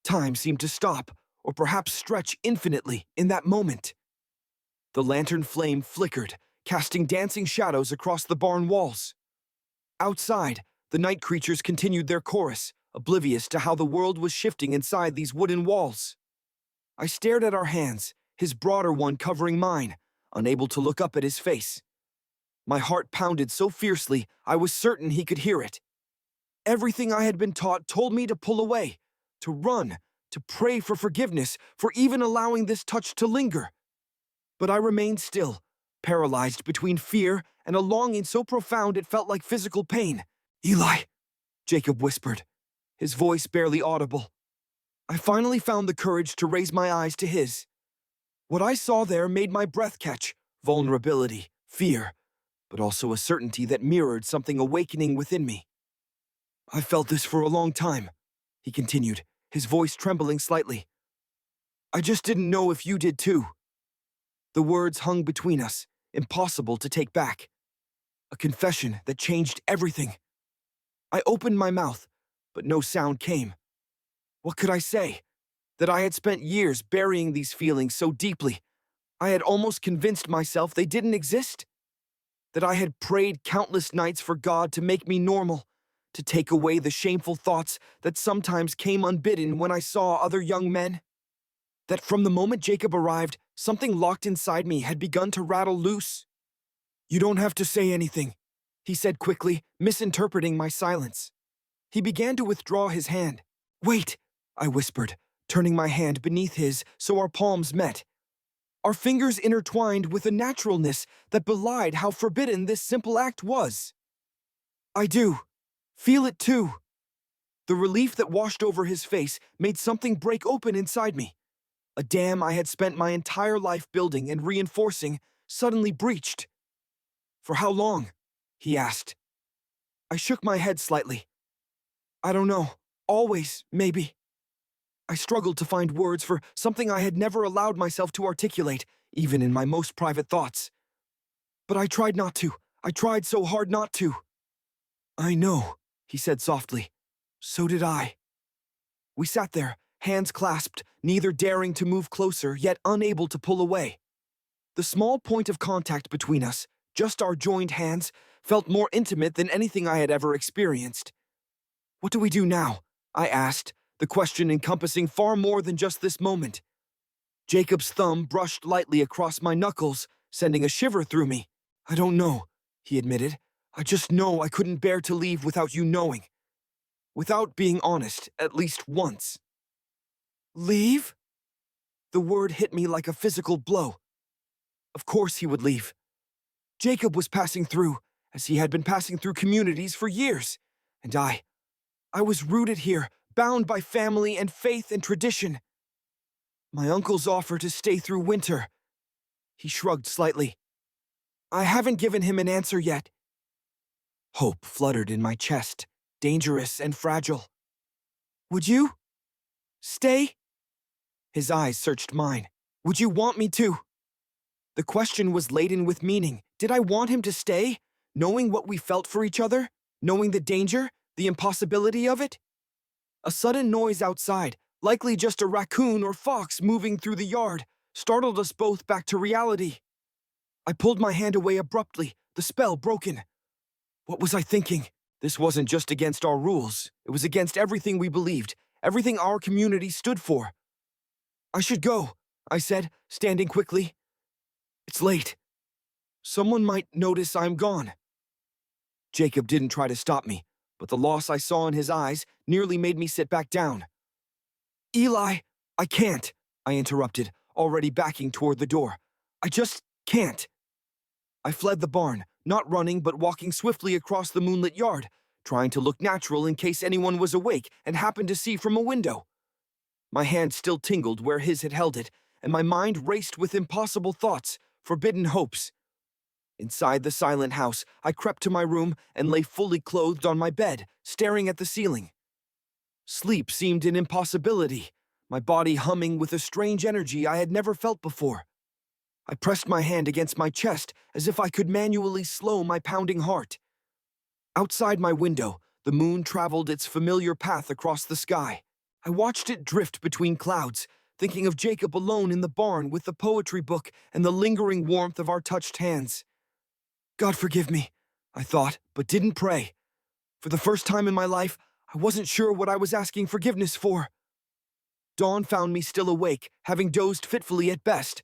Time seemed to stop, or perhaps stretch infinitely in that moment. The lantern flame flickered, casting dancing shadows across the barn walls. Outside, the night creatures continued their chorus, oblivious to how the world was shifting inside these wooden walls. I stared at our hands, his broader one covering mine, unable to look up at his face. My heart pounded so fiercely, I was certain he could hear it. Everything I had been taught told me to pull away, to run, to pray for forgiveness, for even allowing this touch to linger. But I remained still, paralyzed between fear and a longing so profound it felt like physical pain. "Eli," Jacob whispered, his voice barely audible. I finally found the courage to raise my eyes to his. What I saw there made my breath catch: vulnerability, fear, but also a certainty that mirrored something awakening within me. "I felt this for a long time," he continued, his voice trembling slightly. "I just didn't know if you did too." The words hung between us, impossible to take back. A confession that changed everything. I opened my mouth, but no sound came. What could I say? That I had spent years burying these feelings so deeply, I had almost convinced myself they didn't exist? That I had prayed countless nights for God to make me normal, to take away the shameful thoughts that sometimes came unbidden when I saw other young men? That from the moment Jacob arrived, something locked inside me had begun to rattle loose? "You don't have to say anything," he said quickly, misinterpreting my silence. He began to withdraw his hand. "Wait," I whispered, turning my hand beneath his so our palms met. Our fingers intertwined with a naturalness that belied how forbidden this simple act was. "I do. Feel it too." The relief that washed over his face made something break open inside me. A dam I had spent my entire life building and reinforcing suddenly breached. "For how long?" he asked. I shook my head slightly. "I don't know. Always, maybe." I struggled to find words for something I had never allowed myself to articulate, even in my most private thoughts. But I tried not to. I tried so hard not to. "I know," he said softly. "So did I." We sat there, hands clasped, neither daring to move closer, yet unable to pull away. The small point of contact between us, just our joined hands, felt more intimate than anything I had ever experienced. "What do we do now?" I asked, the question encompassing far more than just this moment. Jacob's thumb brushed lightly across my knuckles, sending a shiver through me. "I don't know," he admitted. "I just know I couldn't bear to leave without you knowing. Without being honest, at least once." "Leave?" The word hit me like a physical blow. Of course he would leave. Jacob was passing through, as he had been passing through communities for years. And I was rooted here, bound by family and faith and tradition. My uncle's offer to stay through winter. He shrugged slightly. "I haven't given him an answer yet." Hope fluttered in my chest, dangerous and fragile. "Would you stay?" His eyes searched mine. "Would you want me to?" The question was laden with meaning. Did I want him to stay, knowing what we felt for each other, knowing the danger, the impossibility of it? A sudden noise outside, likely just a raccoon or fox moving through the yard, startled us both back to reality. I pulled my hand away abruptly, the spell broken. What was I thinking? This wasn't just against our rules. It was against everything we believed, everything our community stood for. "I should go," I said, standing quickly. "It's late. Someone might notice I'm gone." Jacob didn't try to stop me, but the loss I saw in his eyes nearly made me sit back down. "Eli, I can't," I interrupted, already backing toward the door. "I just can't." I fled the barn, not running but walking swiftly across the moonlit yard, trying to look natural in case anyone was awake and happened to see from a window. My hand still tingled where his had held it, and my mind raced with impossible thoughts, forbidden hopes. Inside the silent house, I crept to my room and lay fully clothed on my bed, staring at the ceiling. Sleep seemed an impossibility. my body humming with a strange energy I had never felt before. I pressed my hand against my chest as if I could manually slow my pounding heart. Outside my window, the moon traveled its familiar path across the sky. I watched it drift between clouds, thinking of Jacob alone in the barn with the poetry book and the lingering warmth of our touched hands. God forgive me, I thought, but didn't pray. For the first time in my life, I wasn't sure what I was asking forgiveness for. Dawn found me still awake, having dozed fitfully at best.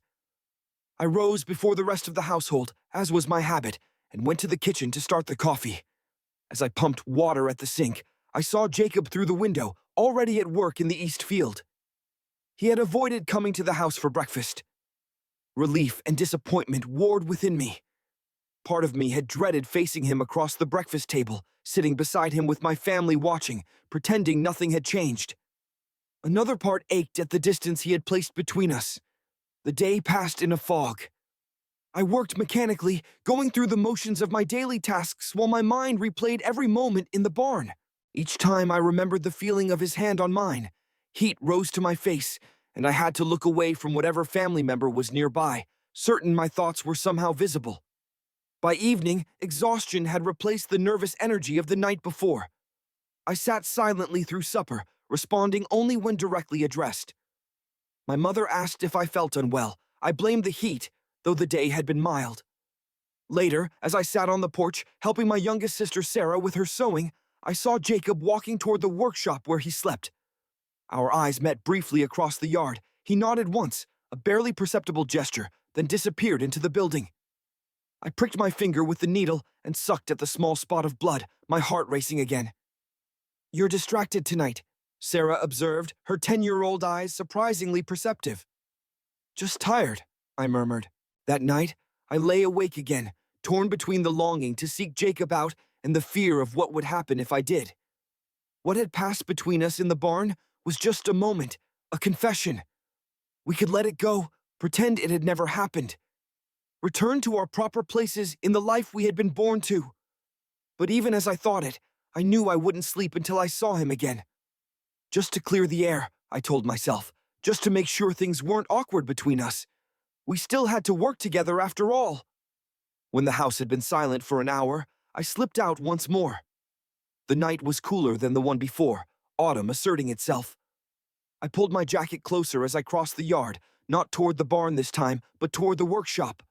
I rose before the rest of the household, as was my habit, and went to the kitchen to start the coffee. As I pumped water at the sink, I saw Jacob through the window, already at work in the east field. He had avoided coming to the house for breakfast. Relief and disappointment warred within me. Part of me had dreaded facing him across the breakfast table, sitting beside him with my family watching, pretending nothing had changed. Another part ached at the distance he had placed between us. The day passed in a fog. I worked mechanically, going through the motions of my daily tasks while my mind replayed every moment in the barn. Each time I remembered the feeling of his hand on mine, heat rose to my face, and I had to look away from whatever family member was nearby, certain my thoughts were somehow visible. By evening, exhaustion had replaced the nervous energy of the night before. I sat silently through supper, responding only when directly addressed. My mother asked if I felt unwell. I blamed the heat, though the day had been mild. Later, as I sat on the porch, helping my youngest sister Sarah with her sewing, I saw Jacob walking toward the workshop where he slept. Our eyes met briefly across the yard. He nodded once, a barely perceptible gesture, then disappeared into the building. I pricked my finger with the needle and sucked at the small spot of blood, my heart racing again. "You're distracted tonight," Sarah observed, her 10-year-old eyes surprisingly perceptive. "Just tired," I murmured. That night, I lay awake again, torn between the longing to seek Jacob out and the fear of what would happen if I did. What had passed between us in the barn was just a moment, a confession. We could let it go, pretend it had never happened. Return to our proper places in the life we had been born to. But even as I thought it, I knew I wouldn't sleep until I saw him again. Just to clear the air, I told myself, just to make sure things weren't awkward between us. We still had to work together after all. When the house had been silent for an hour, I slipped out once more. The night was cooler than the one before, autumn asserting itself. I pulled my jacket closer as I crossed the yard, not toward the barn this time, but toward the workshop.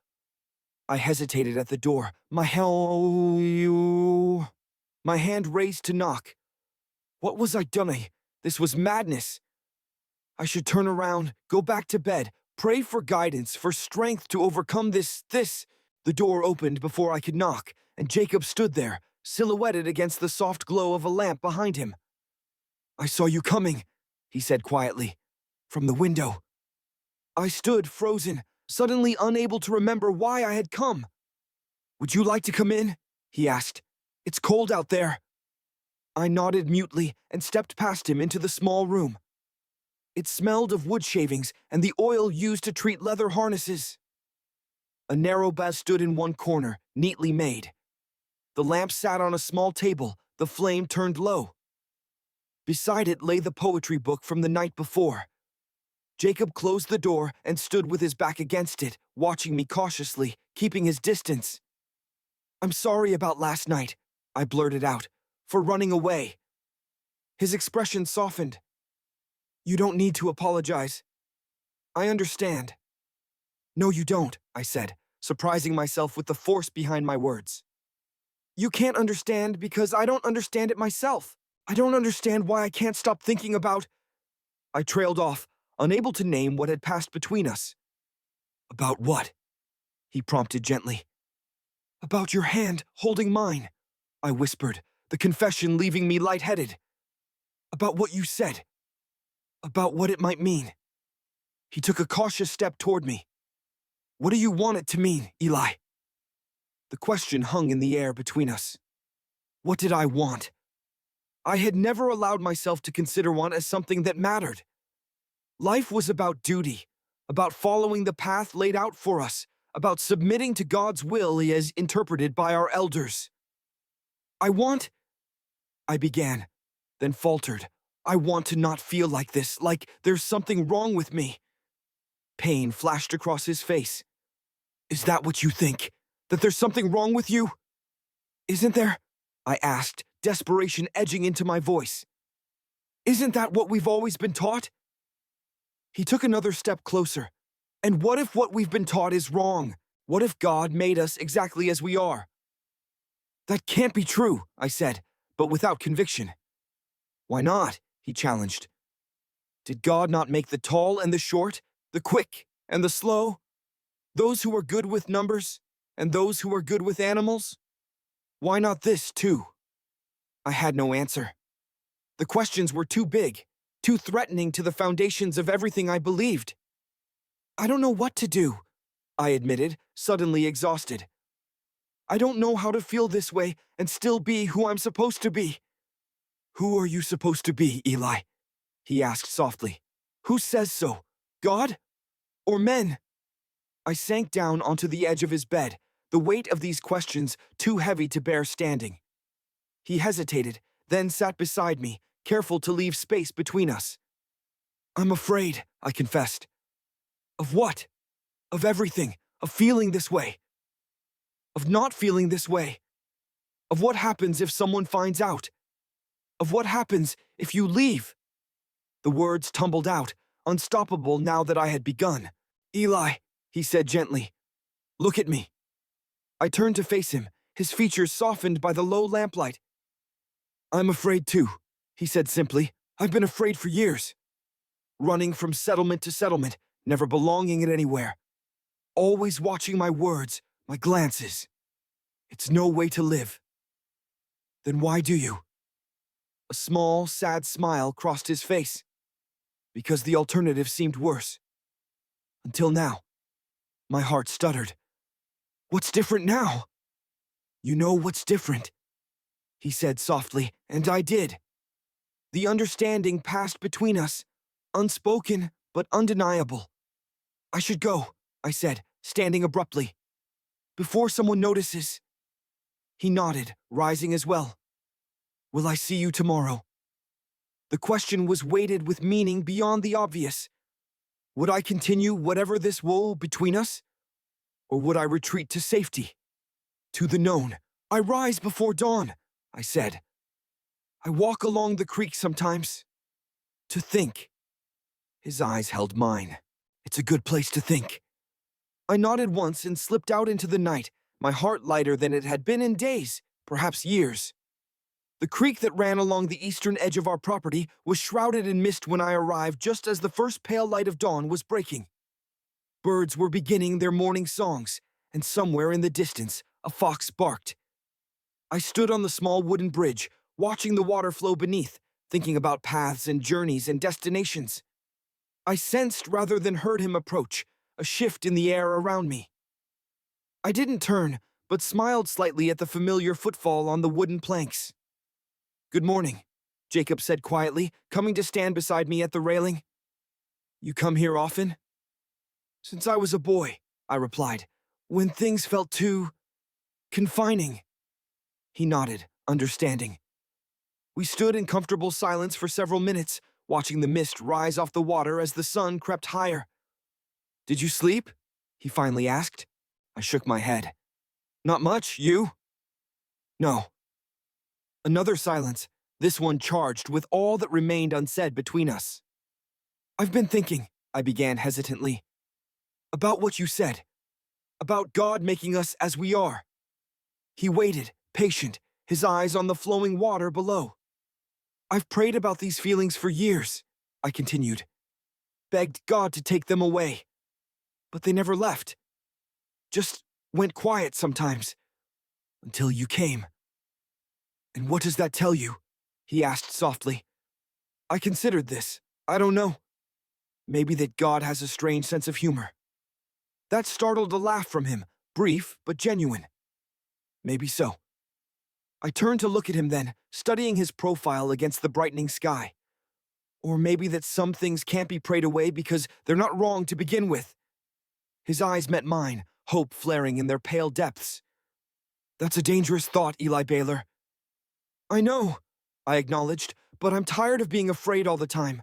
I hesitated at the door, my hand raised to knock. What was I doing? This was madness. I should turn around, go back to bed, pray for guidance, for strength to overcome this. The door opened before I could knock, and Jacob stood there, silhouetted against the soft glow of a lamp behind him. "I saw you coming," he said quietly, "from the window." I stood frozen, suddenly unable to remember why I had come. "Would you like to come in?" he asked. "It's cold out there." I nodded mutely and stepped past him into the small room. It smelled of wood shavings and the oil used to treat leather harnesses. A narrow bed stood in one corner, neatly made. The lamp sat on a small table, the flame turned low. Beside it lay the poetry book from the night before. Jacob closed the door and stood with his back against it, watching me cautiously, keeping his distance. "I'm sorry about last night," I blurted out, "for running away." His expression softened. "You don't need to apologize. I understand." "No, you don't," I said, surprising myself with the force behind my words. "You can't understand because I don't understand it myself. I don't understand why I can't stop thinking about—" I trailed off, unable to name what had passed between us. "About what?" he prompted gently. "About your hand holding mine," I whispered, the confession leaving me lightheaded. "About what you said. About what it might mean." He took a cautious step toward me. "What do you want it to mean, Eli?" The question hung in the air between us. What did I want? I had never allowed myself to consider one as something that mattered. Life was about duty, about following the path laid out for us, about submitting to God's will as interpreted by our elders. I began, then faltered, I want to not feel like this, like there's something wrong with me. Pain flashed across his face. Is that what you think? That there's something wrong with you? Isn't there? I asked, desperation edging into my voice. Isn't that what we've always been taught? He took another step closer. And what if what we've been taught is wrong? What if God made us exactly as we are? That can't be true, I said, but without conviction. Why not? He challenged. Did God not make the tall and the short, the quick and the slow? Those who are good with numbers and those who are good with animals? Why not this too? I had no answer. The questions were too big, too threatening to the foundations of everything I believed. I don't know what to do, I admitted, suddenly exhausted. I don't know how to feel this way and still be who I'm supposed to be. Who are you supposed to be, Eli? He asked softly. Who says so? God? Or men? I sank down onto the edge of his bed, the weight of these questions too heavy to bear standing. He hesitated, then sat beside me, careful to leave space between us. I'm afraid, I confessed. Of what? Of everything. Of feeling this way. Of not feeling this way. Of what happens if someone finds out. Of what happens if you leave. The words tumbled out, unstoppable now that I had begun. Eli, he said gently, look at me. I turned to face him, his features softened by the low lamplight. I'm afraid too, he said simply. I've been afraid for years. Running from settlement to settlement, never belonging at anywhere. Always watching my words, my glances. It's no way to live. Then why do you? A small, sad smile crossed his face. Because the alternative seemed worse. Until now. My heart stuttered. What's different now? You know what's different, he said softly, and I did. The understanding passed between us, unspoken but undeniable. I should go, I said, standing abruptly. Before someone notices. He nodded, rising as well. Will I see you tomorrow? The question was weighted with meaning beyond the obvious. Would I continue whatever this woe between us? Or would I retreat to safety? To the known. I rise before dawn, I said. I walk along the creek sometimes. To think. His eyes held mine. It's a good place to think. I nodded once and slipped out into the night, my heart lighter than it had been in days, perhaps years. The creek that ran along the eastern edge of our property was shrouded in mist when I arrived just as the first pale light of dawn was breaking. Birds were beginning their morning songs, and somewhere in the distance, a fox barked. I stood on the small wooden bridge, watching the water flow beneath, thinking about paths and journeys and destinations. I sensed rather than heard him approach, a shift in the air around me. I didn't turn, but smiled slightly at the familiar footfall on the wooden planks. Good morning, Jacob said quietly, coming to stand beside me at the railing. You come here often? Since I was a boy, I replied, when things felt too confining. He nodded, understanding. We stood in comfortable silence for several minutes, watching the mist rise off the water as the sun crept higher. Did you sleep? He finally asked. I shook my head. Not much, you? No. Another silence, this one charged with all that remained unsaid between us. I've been thinking, I began hesitantly, about what you said, about God making us as we are. He waited, patient, his eyes on the flowing water below. I've prayed about these feelings for years, I continued, begged God to take them away. But they never left. Just went quiet sometimes, until you came. And what does that tell you? He asked softly. I considered this. I don't know. Maybe that God has a strange sense of humor. That startled a laugh from him, brief but genuine. Maybe so. I turned to look at him then, studying his profile against the brightening sky. Or maybe that some things can't be prayed away because they're not wrong to begin with. His eyes met mine, hope flaring in their pale depths. That's a dangerous thought, Eli Baylor. I know, I acknowledged, but I'm tired of being afraid all the time.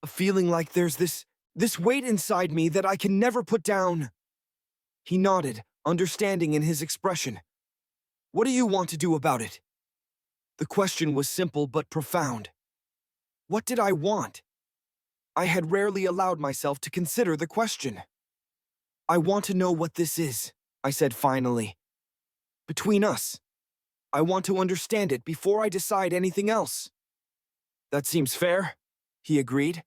A feeling like there's this weight inside me that I can never put down." He nodded, understanding in his expression. "What do you want to do about it?" The question was simple but profound. What did I want? I had rarely allowed myself to consider the question. "I want to know what this is," I said finally. "Between us. I want to understand it before I decide anything else." "That seems fair," he agreed.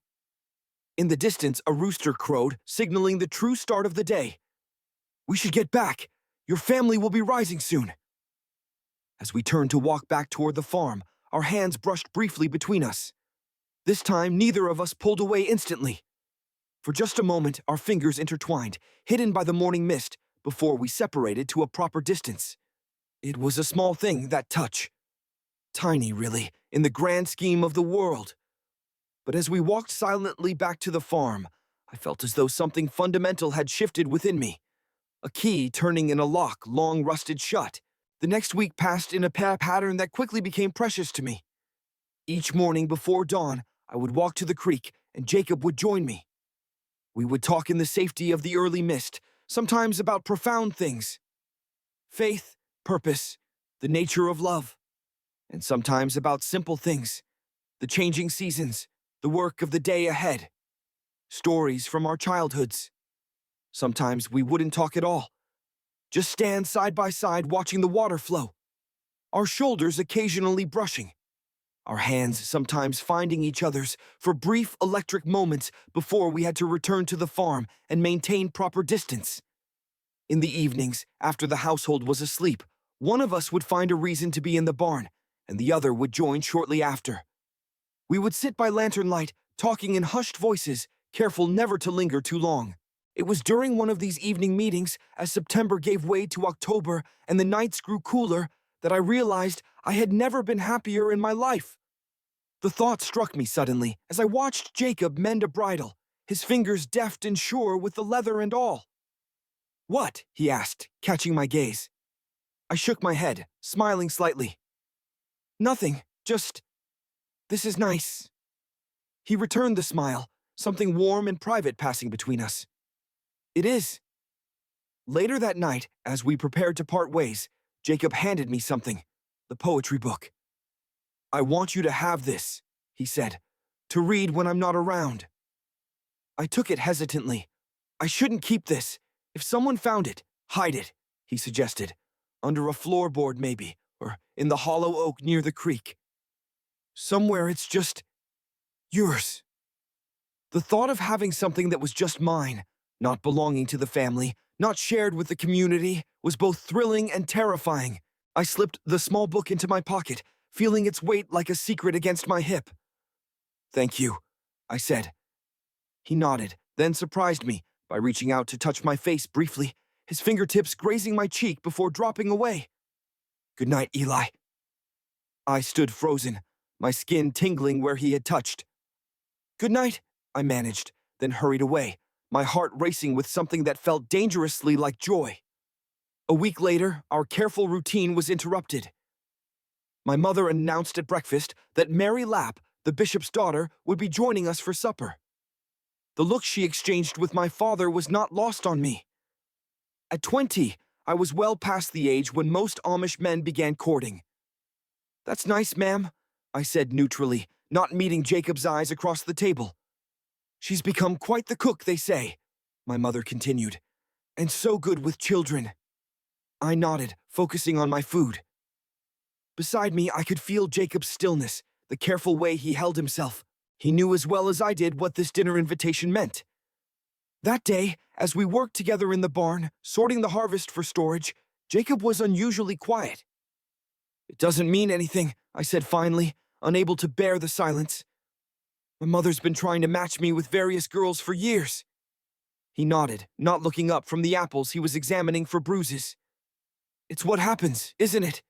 In the distance, a rooster crowed, signaling the true start of the day. "We should get back. Your family will be rising soon." As we turned to walk back toward the farm, our hands brushed briefly between us. This time, neither of us pulled away instantly. For just a moment, our fingers intertwined, hidden by the morning mist, before we separated to a proper distance. It was a small thing, that touch. Tiny, really, in the grand scheme of the world. But as we walked silently back to the farm, I felt as though something fundamental had shifted within me. A key turning in a lock long rusted shut. The next week passed in a pattern that quickly became precious to me. Each morning before dawn, I would walk to the creek, and Jacob would join me. We would talk in the safety of the early mist, sometimes about profound things. Faith, purpose, the nature of love. And sometimes about simple things. The changing seasons, the work of the day ahead. Stories from our childhoods. Sometimes we wouldn't talk at all. Just stand side by side watching the water flow. Our shoulders occasionally brushing. Our hands sometimes finding each other's for brief electric moments before we had to return to the farm and maintain proper distance. In the evenings, after the household was asleep, one of us would find a reason to be in the barn, and the other would join shortly after. We would sit by lantern light, talking in hushed voices, careful never to linger too long. It was during one of these evening meetings, as September gave way to October and the nights grew cooler, that I realized I had never been happier in my life. The thought struck me suddenly as I watched Jacob mend a bridle, his fingers deft and sure with the leather and all. "What?" he asked, catching my gaze. I shook my head, smiling slightly. "Nothing, just, this is nice." He returned the smile, something warm and private passing between us. "It is." Later that night, as we prepared to part ways, Jacob handed me something, the poetry book. "I want you to have this," he said, "to read when I'm not around." I took it hesitantly. "I shouldn't keep this. If someone found it, hide it," he suggested. "Under a floorboard maybe, or in the hollow oak near the creek. Somewhere it's just yours." The thought of having something that was just mine, not belonging to the family, not shared with the community, was both thrilling and terrifying. I slipped the small book into my pocket, feeling its weight like a secret against my hip. "Thank you," I said. He nodded, then surprised me by reaching out to touch my face briefly, his fingertips grazing my cheek before dropping away. "Good night, Eli." I stood frozen, my skin tingling where he had touched. "Good night," I managed, then hurried away, my heart racing with something that felt dangerously like joy. A week later, our careful routine was interrupted. My mother announced at breakfast that Mary Lapp, the bishop's daughter, would be joining us for supper. The look she exchanged with my father was not lost on me. At 20, I was well past the age when most Amish men began courting. "That's nice, ma'am," I said neutrally, not meeting Jacob's eyes across the table. "She's become quite the cook, they say," my mother continued, "and so good with children." I nodded, focusing on my food. Beside me, I could feel Jacob's stillness, the careful way he held himself. He knew as well as I did what this dinner invitation meant. That day, as we worked together in the barn, sorting the harvest for storage, Jacob was unusually quiet. "It doesn't mean anything," I said finally, unable to bear the silence. "My mother's been trying to match me with various girls for years." He nodded, not looking up from the apples he was examining for bruises. "It's what happens, isn't it?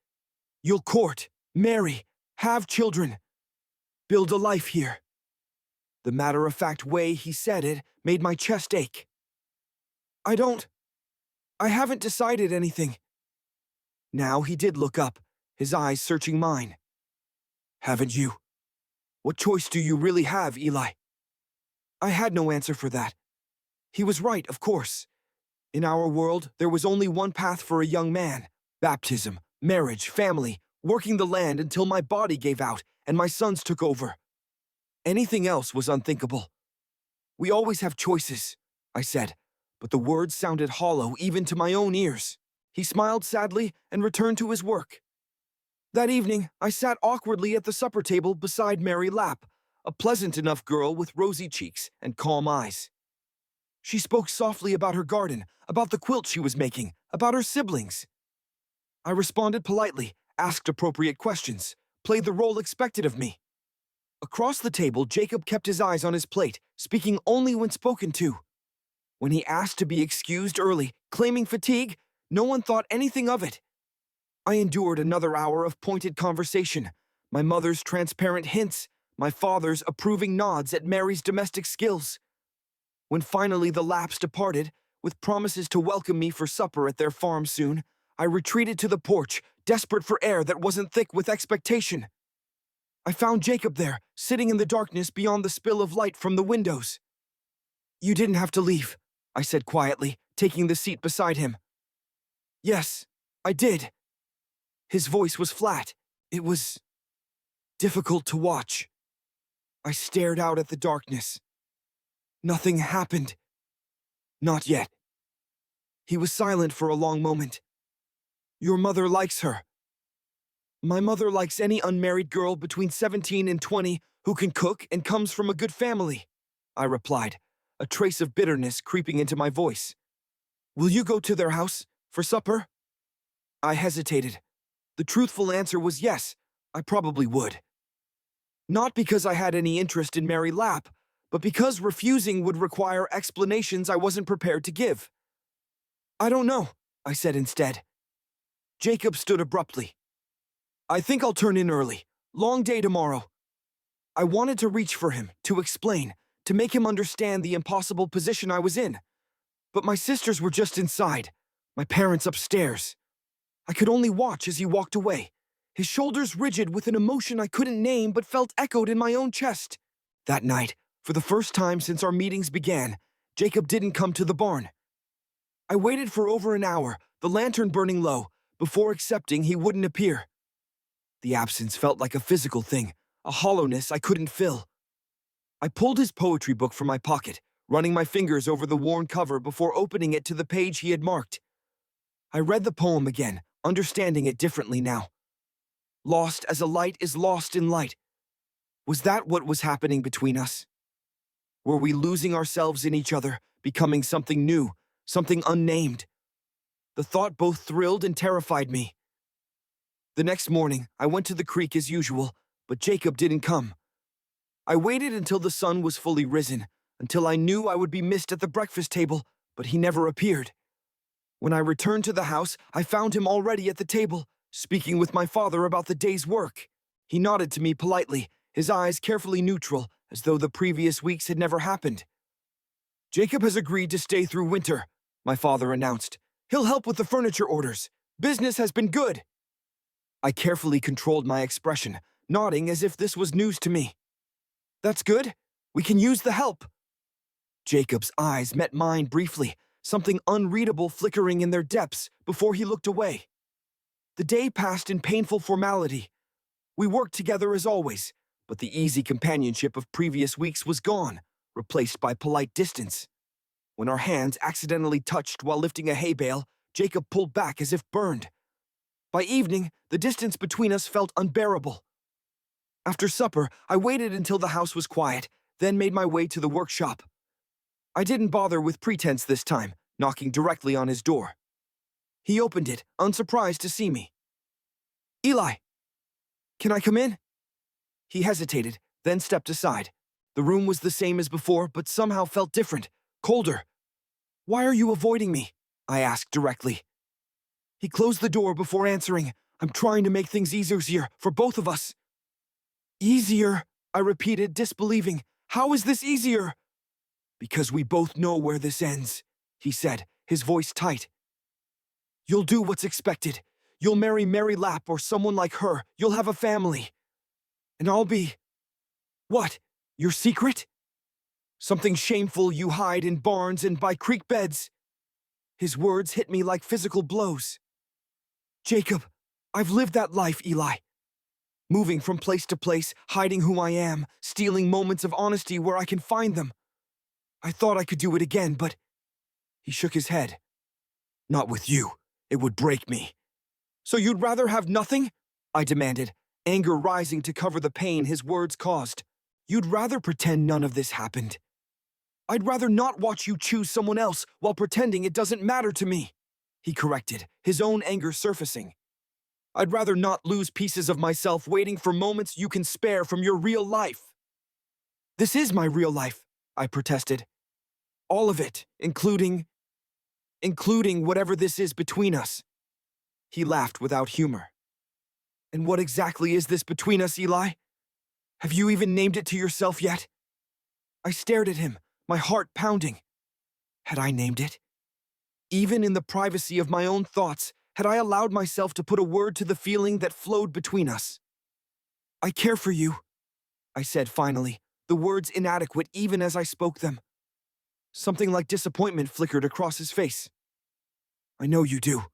You'll court, marry, have children, build a life here." The matter-of-fact way he said it made my chest ache. I haven't decided anything." Now he did look up, his eyes searching mine. "Haven't you?" What choice do you really have, Eli? I had no answer for that. He was right, of course. In our world, there was only one path for a young man: baptism, marriage, family, working the land until my body gave out and my sons took over. Anything else was unthinkable. We always have choices, I said, but the words sounded hollow even to my own ears. He smiled sadly and returned to his work. That evening, I sat awkwardly at the supper table beside Mary Lapp, a pleasant enough girl with rosy cheeks and calm eyes. She spoke softly about her garden, about the quilt she was making, about her siblings. I responded politely, asked appropriate questions, played the role expected of me. Across the table, Jacob kept his eyes on his plate, speaking only when spoken to. When he asked to be excused early, claiming fatigue, no one thought anything of it. I endured another hour of pointed conversation, my mother's transparent hints, my father's approving nods at Mary's domestic skills. When finally the Lapps departed, with promises to welcome me for supper at their farm soon, I retreated to the porch, desperate for air that wasn't thick with expectation. I found Jacob there, sitting in the darkness beyond the spill of light from the windows. "You didn't have to leave," I said quietly, taking the seat beside him. "Yes, I did." His voice was flat. It was difficult to watch. I stared out at the darkness. Nothing happened. Not yet. He was silent for a long moment. "Your mother likes her." "My mother likes any unmarried girl between 17 and 20 who can cook and comes from a good family," I replied, a trace of bitterness creeping into my voice. "Will you go to their house for supper?" I hesitated. The truthful answer was yes, I probably would. Not because I had any interest in Mary Lapp, but because refusing would require explanations I wasn't prepared to give. "I don't know," I said instead. Jacob stood abruptly. "I think I'll turn in early. Long day tomorrow." I wanted to reach for him, to explain, to make him understand the impossible position I was in. But my sisters were just inside, my parents upstairs. I could only watch as he walked away, his shoulders rigid with an emotion I couldn't name but felt echoed in my own chest. That night, for the first time since our meetings began, Jacob didn't come to the barn. I waited for over an hour, the lantern burning low, before accepting he wouldn't appear. The absence felt like a physical thing, a hollowness I couldn't fill. I pulled his poetry book from my pocket, running my fingers over the worn cover before opening it to the page he had marked. I read the poem again, understanding it differently now. Lost as a light is lost in light. Was that what was happening between us? Were we losing ourselves in each other, becoming something new, something unnamed? The thought both thrilled and terrified me. The next morning, I went to the creek as usual, but Jacob didn't come. I waited until the sun was fully risen, until I knew I would be missed at the breakfast table, but he never appeared. When I returned to the house, I found him already at the table, speaking with my father about the day's work. He nodded to me politely, his eyes carefully neutral, as though the previous weeks had never happened. "Jacob has agreed to stay through winter," my father announced. "He'll help with the furniture orders. Business has been good." I carefully controlled my expression, nodding as if this was news to me. "That's good. We can use the help." Jacob's eyes met mine briefly, something unreadable flickering in their depths before he looked away. The day passed in painful formality. We worked together as always, but the easy companionship of previous weeks was gone, replaced by polite distance. When our hands accidentally touched while lifting a hay bale, Jacob pulled back as if burned. By evening, the distance between us felt unbearable. After supper, I waited until the house was quiet, then made my way to the workshop. I didn't bother with pretense this time, knocking directly on his door. He opened it, unsurprised to see me. "Eli, can I come in?" He hesitated, then stepped aside. The room was the same as before, but somehow felt different, colder. "Why are you avoiding me?" I asked directly. He closed the door before answering. "I'm trying to make things easier for both of us." "Easier?" I repeated, disbelieving. "How is this easier?" "Because we both know where this ends," he said, his voice tight. "You'll do what's expected. You'll marry Mary Lapp or someone like her. You'll have a family. And I'll be What? Your secret? Something shameful you hide in barns and by creek beds. His words hit me like physical blows. Jacob, I've lived that life, Eli. Moving from place to place, hiding who I am, stealing moments of honesty where I can find them. I thought I could do it again, but he shook his head. Not with you. It would break me. So you'd rather have nothing? I demanded, anger rising to cover the pain his words caused. You'd rather pretend none of this happened. I'd rather not watch you choose someone else while pretending it doesn't matter to me, he corrected, his own anger surfacing. I'd rather not lose pieces of myself waiting for moments you can spare from your real life. This is my real life, I protested. All of it, including whatever this is between us. He laughed without humor. And what exactly is this between us, Eli? Have you even named it to yourself yet? I stared at him, my heart pounding. Had I named it? Even in the privacy of my own thoughts, had I allowed myself to put a word to the feeling that flowed between us? I care for you, I said finally, the words inadequate even as I spoke them. Something like disappointment flickered across his face. I know you do.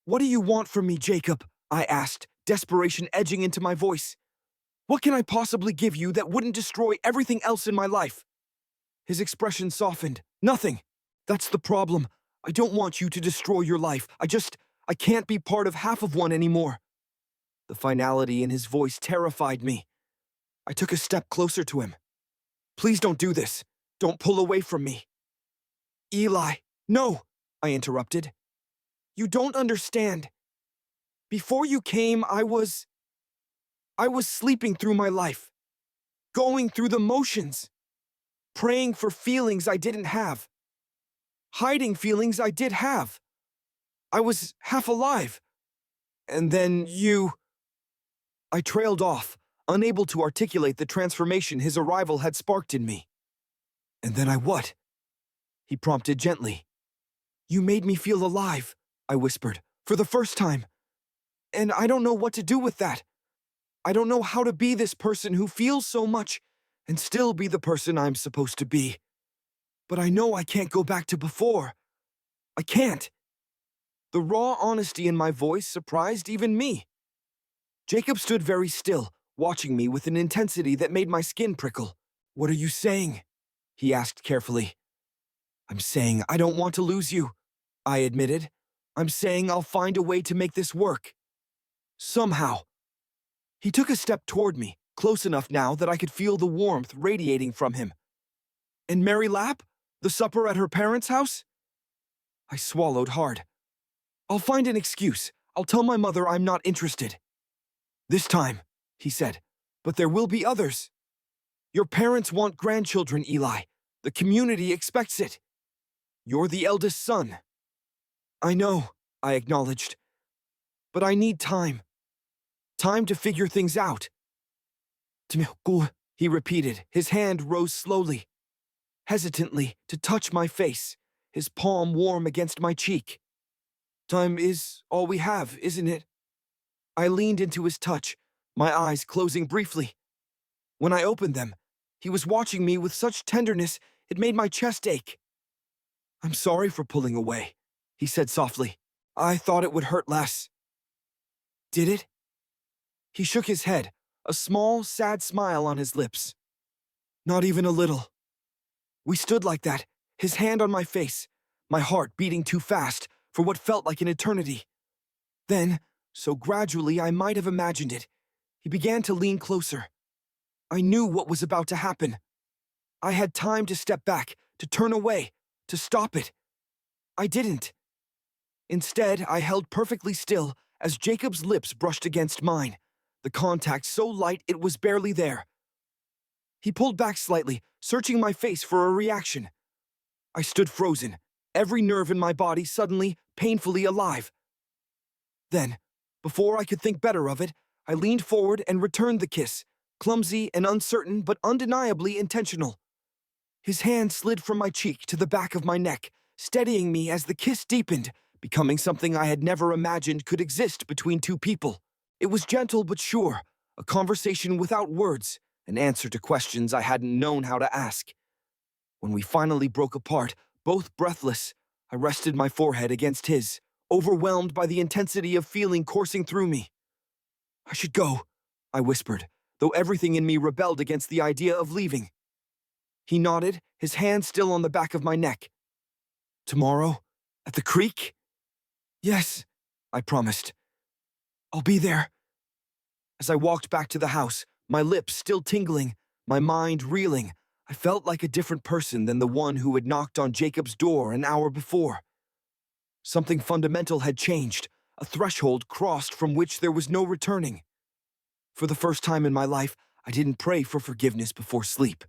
What do you want from me, Jacob? I asked, desperation edging into my voice. What can I possibly give you that wouldn't destroy everything else in my life? His expression softened. Nothing. That's the problem. I don't want you to destroy your life. I can't be part of half of one anymore. The finality in his voice terrified me. I took a step closer to him. Please don't do this. Don't pull away from me. Eli, no, I interrupted. You don't understand. Before you came, I was sleeping through my life, going through the motions, praying for feelings I didn't have, hiding feelings I did have. I was half alive. And then you... I trailed off, unable to articulate the transformation his arrival had sparked in me. And then I what? He prompted gently. You made me feel alive, I whispered, for the first time. And I don't know what to do with that. I don't know how to be this person who feels so much and still be the person I'm supposed to be. But I know I can't go back to before. I can't. The raw honesty in my voice surprised even me. Jacob stood very still, watching me with an intensity that made my skin prickle. What are you saying? He asked carefully. I'm saying I don't want to lose you, I admitted. I'm saying I'll find a way to make this work. Somehow. He took a step toward me, close enough now that I could feel the warmth radiating from him. And Mary Lapp? The supper at her parents' house? I swallowed hard. I'll find an excuse. I'll tell my mother I'm not interested. This time, he said, but there will be others. Your parents want grandchildren, Eli. The community expects it. You're the eldest son. I know, I acknowledged. But I need time. Time to figure things out. He repeated. His hand rose slowly, hesitantly, to touch my face, his palm warm against my cheek. Time is all we have, isn't it? I leaned into his touch, my eyes closing briefly. When I opened them, he was watching me with such tenderness it made my chest ache. I'm sorry for pulling away, he said softly. I thought it would hurt less. Did it? He shook his head, a small, sad smile on his lips. Not even a little. We stood like that, his hand on my face, my heart beating too fast for what felt like an eternity. Then, so gradually I might have imagined it, he began to lean closer. I knew what was about to happen. I had time to step back, to turn away, to stop it. I didn't. Instead, I held perfectly still as Jacob's lips brushed against mine, the contact so light it was barely there. He pulled back slightly, searching my face for a reaction. I stood frozen, every nerve in my body suddenly, painfully alive. Then, before I could think better of it, I leaned forward and returned the kiss, clumsy and uncertain but undeniably intentional. His hand slid from my cheek to the back of my neck, steadying me as the kiss deepened, becoming something I had never imagined could exist between two people. It was gentle but sure, a conversation without words, an answer to questions I hadn't known how to ask. When we finally broke apart, both breathless, I rested my forehead against his, overwhelmed by the intensity of feeling coursing through me. I should go, I whispered, though everything in me rebelled against the idea of leaving. He nodded, his hand still on the back of my neck. Tomorrow? At the creek? Yes, I promised. I'll be there. As I walked back to the house, my lips still tingling, my mind reeling, I felt like a different person than the one who had knocked on Jacob's door an hour before. Something fundamental had changed, a threshold crossed from which there was no returning. For the first time in my life, I didn't pray for forgiveness before sleep.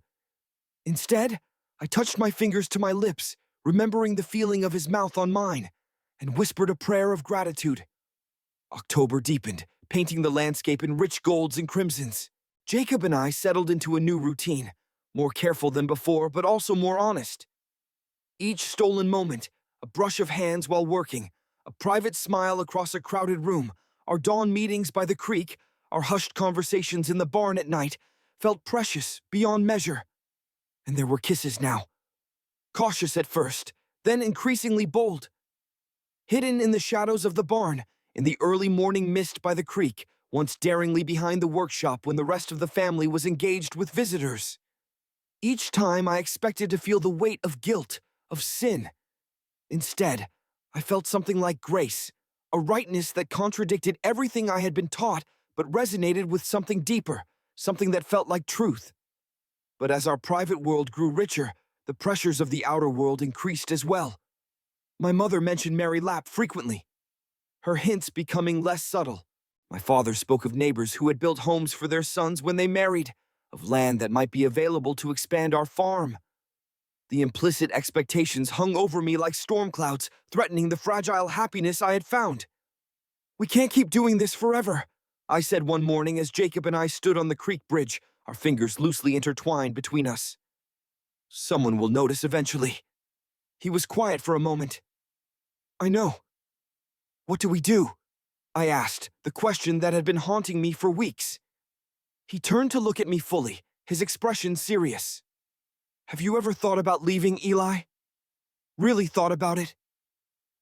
Instead, I touched my fingers to my lips, remembering the feeling of his mouth on mine, and whispered a prayer of gratitude. October deepened, painting the landscape in rich golds and crimsons. Jacob and I settled into a new routine, more careful than before, but also more honest. Each stolen moment, a brush of hands while working, a private smile across a crowded room, our dawn meetings by the creek, our hushed conversations in the barn at night, felt precious beyond measure. And there were kisses now. Cautious at first, then increasingly bold. Hidden in the shadows of the barn, in the early morning mist by the creek, once daringly behind the workshop when the rest of the family was engaged with visitors. Each time I expected to feel the weight of guilt, of sin. Instead, I felt something like grace, a rightness that contradicted everything I had been taught, but resonated with something deeper, something that felt like truth. But as our private world grew richer, the pressures of the outer world increased as well. My mother mentioned Mary Lapp frequently, her hints becoming less subtle. My father spoke of neighbors who had built homes for their sons when they married, of land that might be available to expand our farm. The implicit expectations hung over me like storm clouds, threatening the fragile happiness I had found. We can't keep doing this forever, I said one morning as Jacob and I stood on the creek bridge, our fingers loosely intertwined between us. Someone will notice eventually. He was quiet for a moment. I know. What do we do? I asked, the question that had been haunting me for weeks. He turned to look at me fully, his expression serious. Have you ever thought about leaving, Eli? Really thought about it?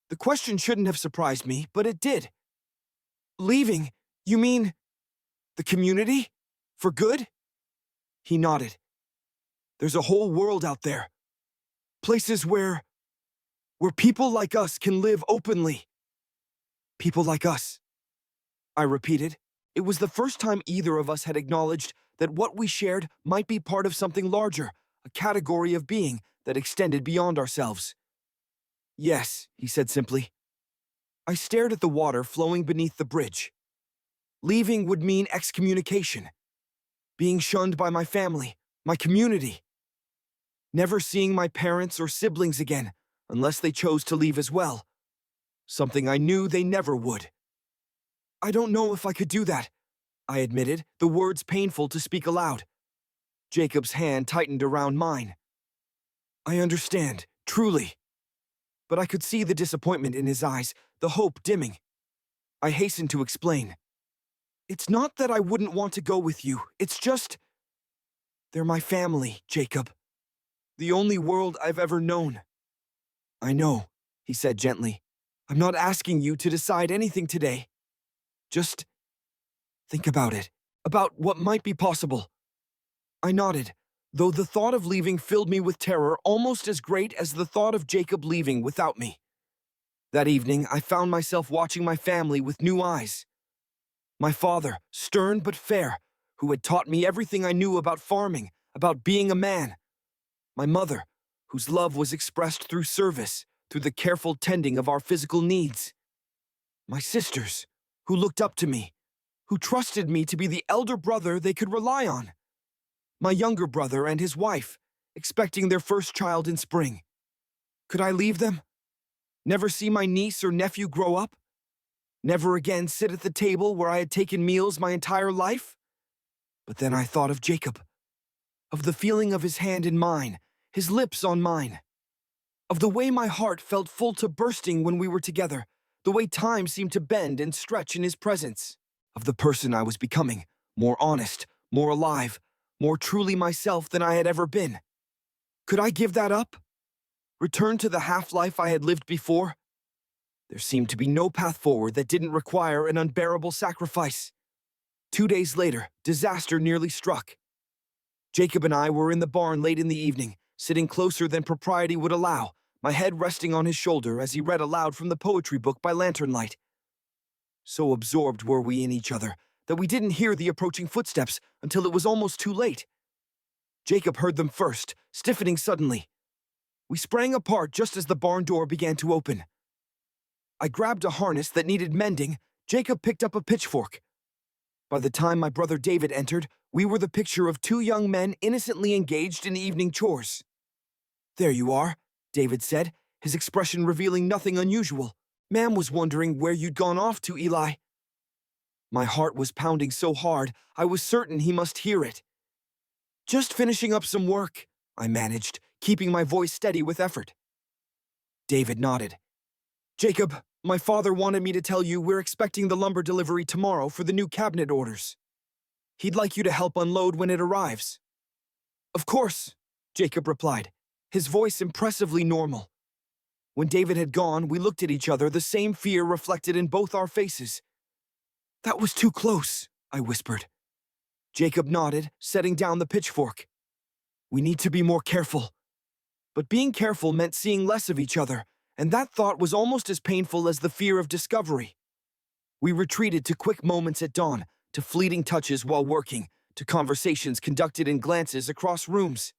The question shouldn't have surprised me, but it did. Leaving? You mean the community? For good? He nodded. There's a whole world out there. Places where people like us can live openly. People like us. I repeated. It was the first time either of us had acknowledged that what we shared might be part of something larger, a category of being that extended beyond ourselves. Yes, he said simply. I stared at the water flowing beneath the bridge. Leaving would mean excommunication. Being shunned by my family, my community. Never seeing my parents or siblings again, unless they chose to leave as well. Something I knew they never would. I don't know if I could do that, I admitted, the words painful to speak aloud. Jacob's hand tightened around mine. I understand, truly. But I could see the disappointment in his eyes, the hope dimming. I hastened to explain. It's not that I wouldn't want to go with you, it's just... They're my family, Jacob. The only world I've ever known. I know, he said gently. I'm not asking you to decide anything today. Just think about it, about what might be possible. I nodded, though the thought of leaving filled me with terror almost as great as the thought of Jacob leaving without me. That evening, I found myself watching my family with new eyes. My father, stern but fair, who had taught me everything I knew about farming, about being a man. My mother, whose love was expressed through service, through the careful tending of our physical needs. My sisters, who looked up to me, who trusted me to be the elder brother they could rely on. My younger brother and his wife, expecting their first child in spring. Could I leave them? Never see my niece or nephew grow up? Never again sit at the table where I had taken meals my entire life? But then I thought of Jacob, of the feeling of his hand in mine, his lips on mine, of the way my heart felt full to bursting when we were together, the way time seemed to bend and stretch in his presence, of the person I was becoming, more honest, more alive, more truly myself than I had ever been. Could I give that up? Return to the half-life I had lived before? There seemed to be no path forward that didn't require an unbearable sacrifice. 2 days later, disaster nearly struck. Jacob and I were in the barn late in the evening, sitting closer than propriety would allow, my head resting on his shoulder as he read aloud from the poetry book by lantern light. So absorbed were we in each other that we didn't hear the approaching footsteps until it was almost too late. Jacob heard them first, stiffening suddenly. We sprang apart just as the barn door began to open. I grabbed a harness that needed mending. Jacob picked up a pitchfork. By the time my brother David entered, we were the picture of two young men innocently engaged in evening chores. "There you are," David said, his expression revealing nothing unusual. "Ma'am was wondering where you'd gone off to, Eli." My heart was pounding so hard, I was certain he must hear it. "Just finishing up some work," I managed, keeping my voice steady with effort. David nodded. "Jacob, my father wanted me to tell you we're expecting the lumber delivery tomorrow for the new cabinet orders. He'd like you to help unload when it arrives." "Of course," Jacob replied, his voice impressively normal. When David had gone, we looked at each other, the same fear reflected in both our faces. "That was too close," I whispered. Jacob nodded, setting down the pitchfork. "We need to be more careful." But being careful meant seeing less of each other, and that thought was almost as painful as the fear of discovery. We retreated to quick moments at dawn, to fleeting touches while working, to conversations conducted in glances across rooms.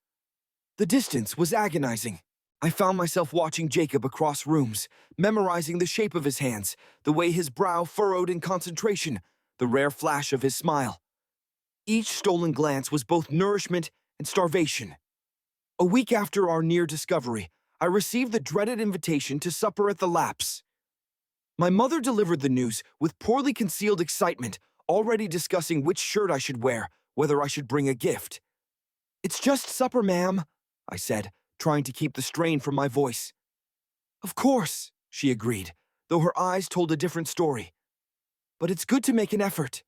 The distance was agonizing. I found myself watching Jacob across rooms, memorizing the shape of his hands, the way his brow furrowed in concentration, the rare flash of his smile. Each stolen glance was both nourishment and starvation. A week after our near discovery, I received the dreaded invitation to supper at the Laps. My mother delivered the news with poorly concealed excitement, already discussing which shirt I should wear, whether I should bring a gift. "It's just supper, ma'am," I said, trying to keep the strain from my voice. "Of course," she agreed, though her eyes told a different story. "But it's good to make an effort."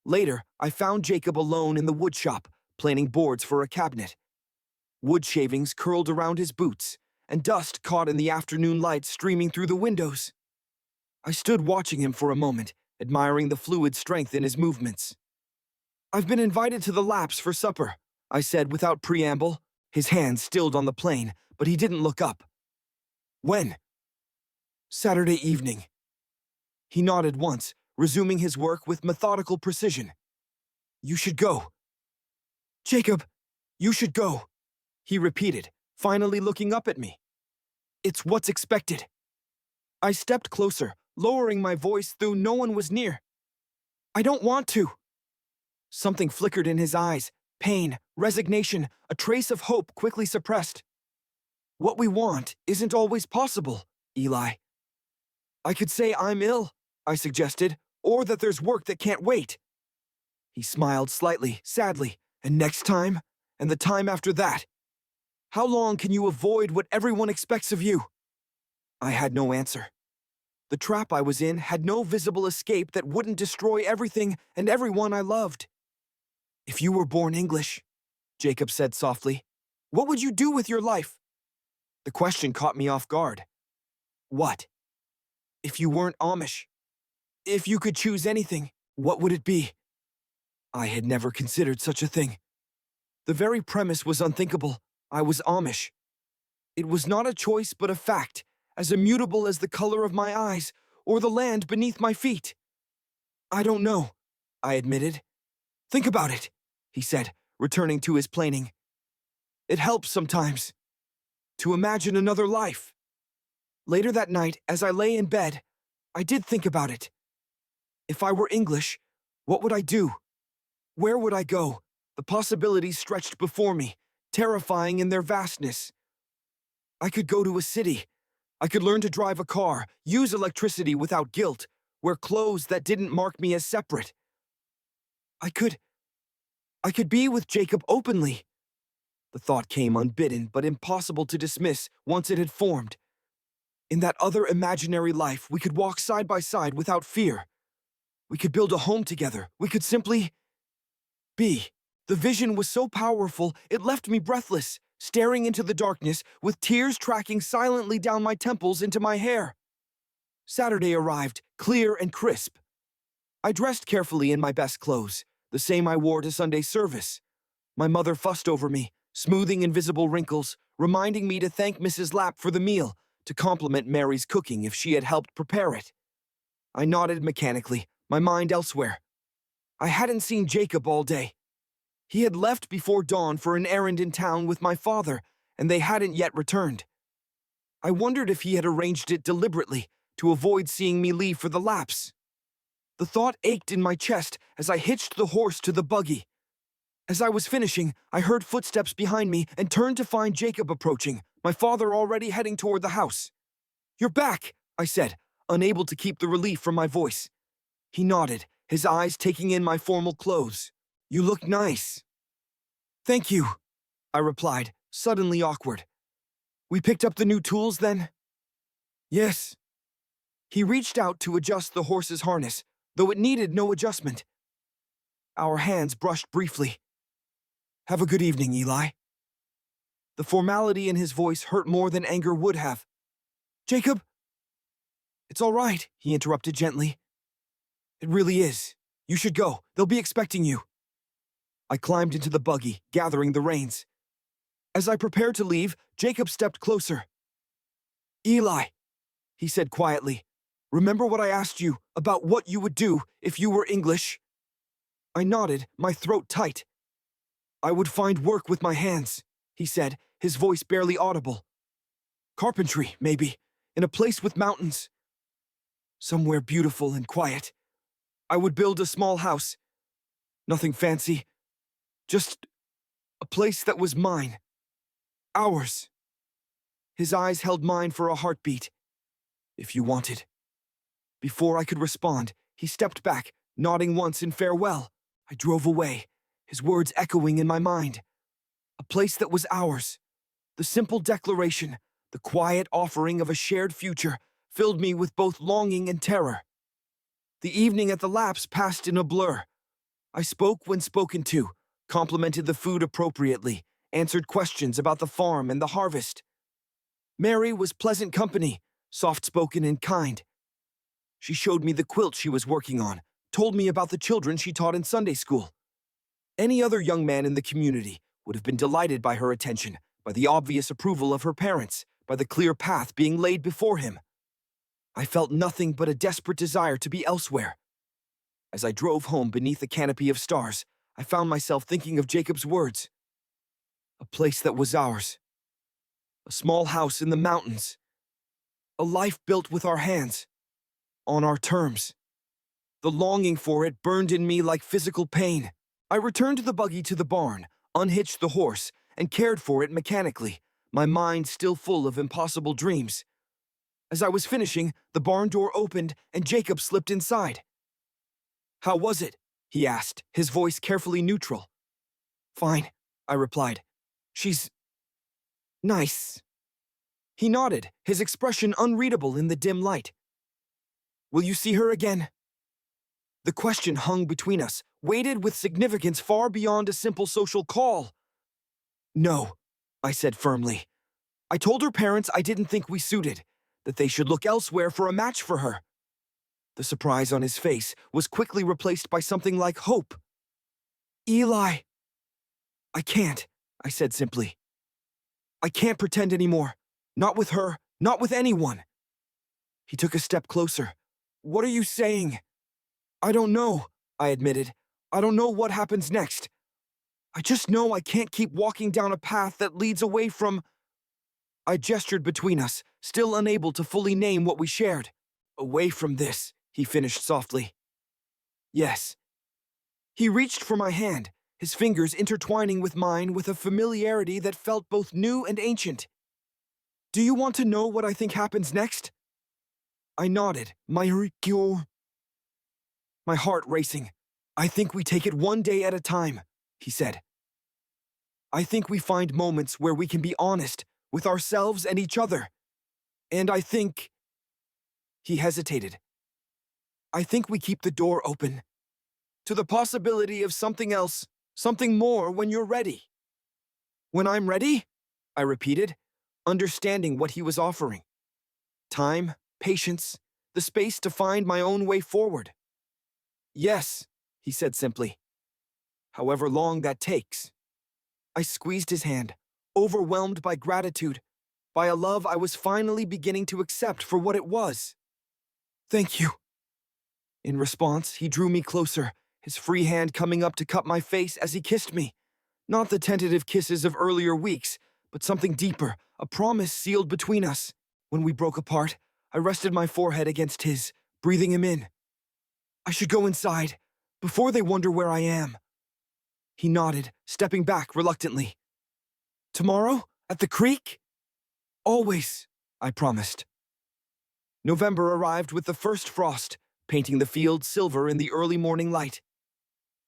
Later, I found Jacob alone in the wood shop, planing boards for a cabinet. Wood shavings curled around his boots, and dust caught in the afternoon light streaming through the windows. I stood watching him for a moment, admiring the fluid strength in his movements. "I've been invited to the Laps for supper," I said without preamble. His hands stilled on the plane, but he didn't look up. "When?" "Saturday evening." He nodded once, resuming his work with methodical precision. "You should go." "Jacob, you should go," he repeated, finally looking up at me. "It's what's expected." I stepped closer, lowering my voice though no one was near. "I don't want to." Something flickered in his eyes, pain, resignation, a trace of hope quickly suppressed. "What we want isn't always possible, Eli." "I could say I'm ill," I suggested, "or that there's work that can't wait." He smiled slightly, sadly. "And next time? And the time after that? How long can you avoid what everyone expects of you?" I had no answer. The trap I was in had no visible escape that wouldn't destroy everything and everyone I loved. "If you were born English," Jacob said softly, "what would you do with your life?" The question caught me off guard. "What? If you weren't Amish? If you could choose anything, what would it be?" I had never considered such a thing. The very premise was unthinkable. I was Amish. It was not a choice but a fact, as immutable as the color of my eyes or the land beneath my feet. "I don't know," I admitted. "Think about it," he said, returning to his planing. "It helps sometimes to imagine another life." Later that night, as I lay in bed, I did think about it. If I were English, what would I do? Where would I go? The possibilities stretched before me, terrifying in their vastness. I could go to a city. I could learn to drive a car, use electricity without guilt, wear clothes that didn't mark me as separate. I could be with Jacob openly. The thought came unbidden but impossible to dismiss once it had formed. In that other imaginary life, we could walk side by side without fear. We could build a home together. We could simply be. The vision was so powerful, it left me breathless, staring into the darkness with tears tracking silently down my temples into my hair. Saturday arrived, clear and crisp. I dressed carefully in my best clothes, the same I wore to Sunday service. My mother fussed over me, smoothing invisible wrinkles, reminding me to thank Mrs. Lapp for the meal, to compliment Mary's cooking if she had helped prepare it. I nodded mechanically, my mind elsewhere. I hadn't seen Jacob all day. He had left before dawn for an errand in town with my father, and they hadn't yet returned. I wondered if he had arranged it deliberately to avoid seeing me leave for the Lapps. The thought ached in my chest as I hitched the horse to the buggy. As I was finishing, I heard footsteps behind me and turned to find Jacob approaching, my father already heading toward the house. "You're back," I said, unable to keep the relief from my voice. He nodded, his eyes taking in my formal clothes. "You look nice." "Thank you," I replied, suddenly awkward. "We picked up the new tools then?" "Yes." He reached out to adjust the horse's harness, though it needed no adjustment. Our hands brushed briefly. "Have a good evening, Eli." The formality in his voice hurt more than anger would have. "Jacob?" "It's all right," he interrupted gently. "It really is. You should go. They'll be expecting you." I climbed into the buggy, gathering the reins. As I prepared to leave, Jacob stepped closer. "Eli," he said quietly, "remember what I asked you about what you would do if you were English?" I nodded, my throat tight. "I would find work with my hands," he said, his voice barely audible. "Carpentry, maybe, in a place with mountains. Somewhere beautiful and quiet. I would build a small house. Nothing fancy. Just a place that was mine. Ours." His eyes held mine for a heartbeat. "If you wanted." Before I could respond, he stepped back, nodding once in farewell. I drove away, his words echoing in my mind. A place that was ours. The simple declaration, the quiet offering of a shared future, filled me with both longing and terror. The evening at the Lapps passed in a blur. I spoke when spoken to, complimented the food appropriately, answered questions about the farm and the harvest. Mary was pleasant company, soft-spoken and kind. She showed me the quilt she was working on, told me about the children she taught in Sunday school. Any other young man in the community would have been delighted by her attention, by the obvious approval of her parents, by the clear path being laid before him. I felt nothing but a desperate desire to be elsewhere. As I drove home beneath a canopy of stars, I found myself thinking of Jacob's words. A place that was ours. A small house in the mountains. A life built with our hands. On our terms. The longing for it burned in me like physical pain. I returned the buggy to the barn, unhitched the horse, and cared for it mechanically, my mind still full of impossible dreams. As I was finishing, the barn door opened and Jacob slipped inside. "How was it?" he asked, his voice carefully neutral. "Fine," I replied. "She's nice." He nodded, his expression unreadable in the dim light. "Will you see her again?" The question hung between us, weighted with significance far beyond a simple social call. "No," I said firmly. "I told her parents I didn't think we suited, that they should look elsewhere for a match for her." The surprise on his face was quickly replaced by something like hope. "Eli." "I can't," I said simply. "I can't pretend anymore. Not with her, not with anyone." He took a step closer. "What are you saying?" "I don't know," I admitted. "I don't know what happens next. I just know I can't keep walking down a path that leads away from—" I gestured between us, still unable to fully name what we shared. "Away from this," he finished softly. "Yes." He reached for my hand, his fingers intertwining with mine with a familiarity that felt both new and ancient. "Do you want to know what I think happens next?" I nodded, my heart racing. "I think we take it one day at a time," he said. "I think we find moments where we can be honest with ourselves and each other. And I think—" He hesitated. "I think we keep the door open to the possibility of something else." Something more when you're ready. When I'm ready? I repeated, understanding what he was offering. Time, patience, the space to find my own way forward. Yes, he said simply. However long that takes. I squeezed his hand, overwhelmed by gratitude, by a love I was finally beginning to accept for what it was. Thank you. In response, he drew me closer, his free hand coming up to cup my face as he kissed me. Not the tentative kisses of earlier weeks, but something deeper, a promise sealed between us. When we broke apart, I rested my forehead against his, breathing him in. I should go inside, before they wonder where I am. He nodded, stepping back reluctantly. Tomorrow? At the creek? Always, I promised. November arrived with the first frost, painting the field silver in the early morning light.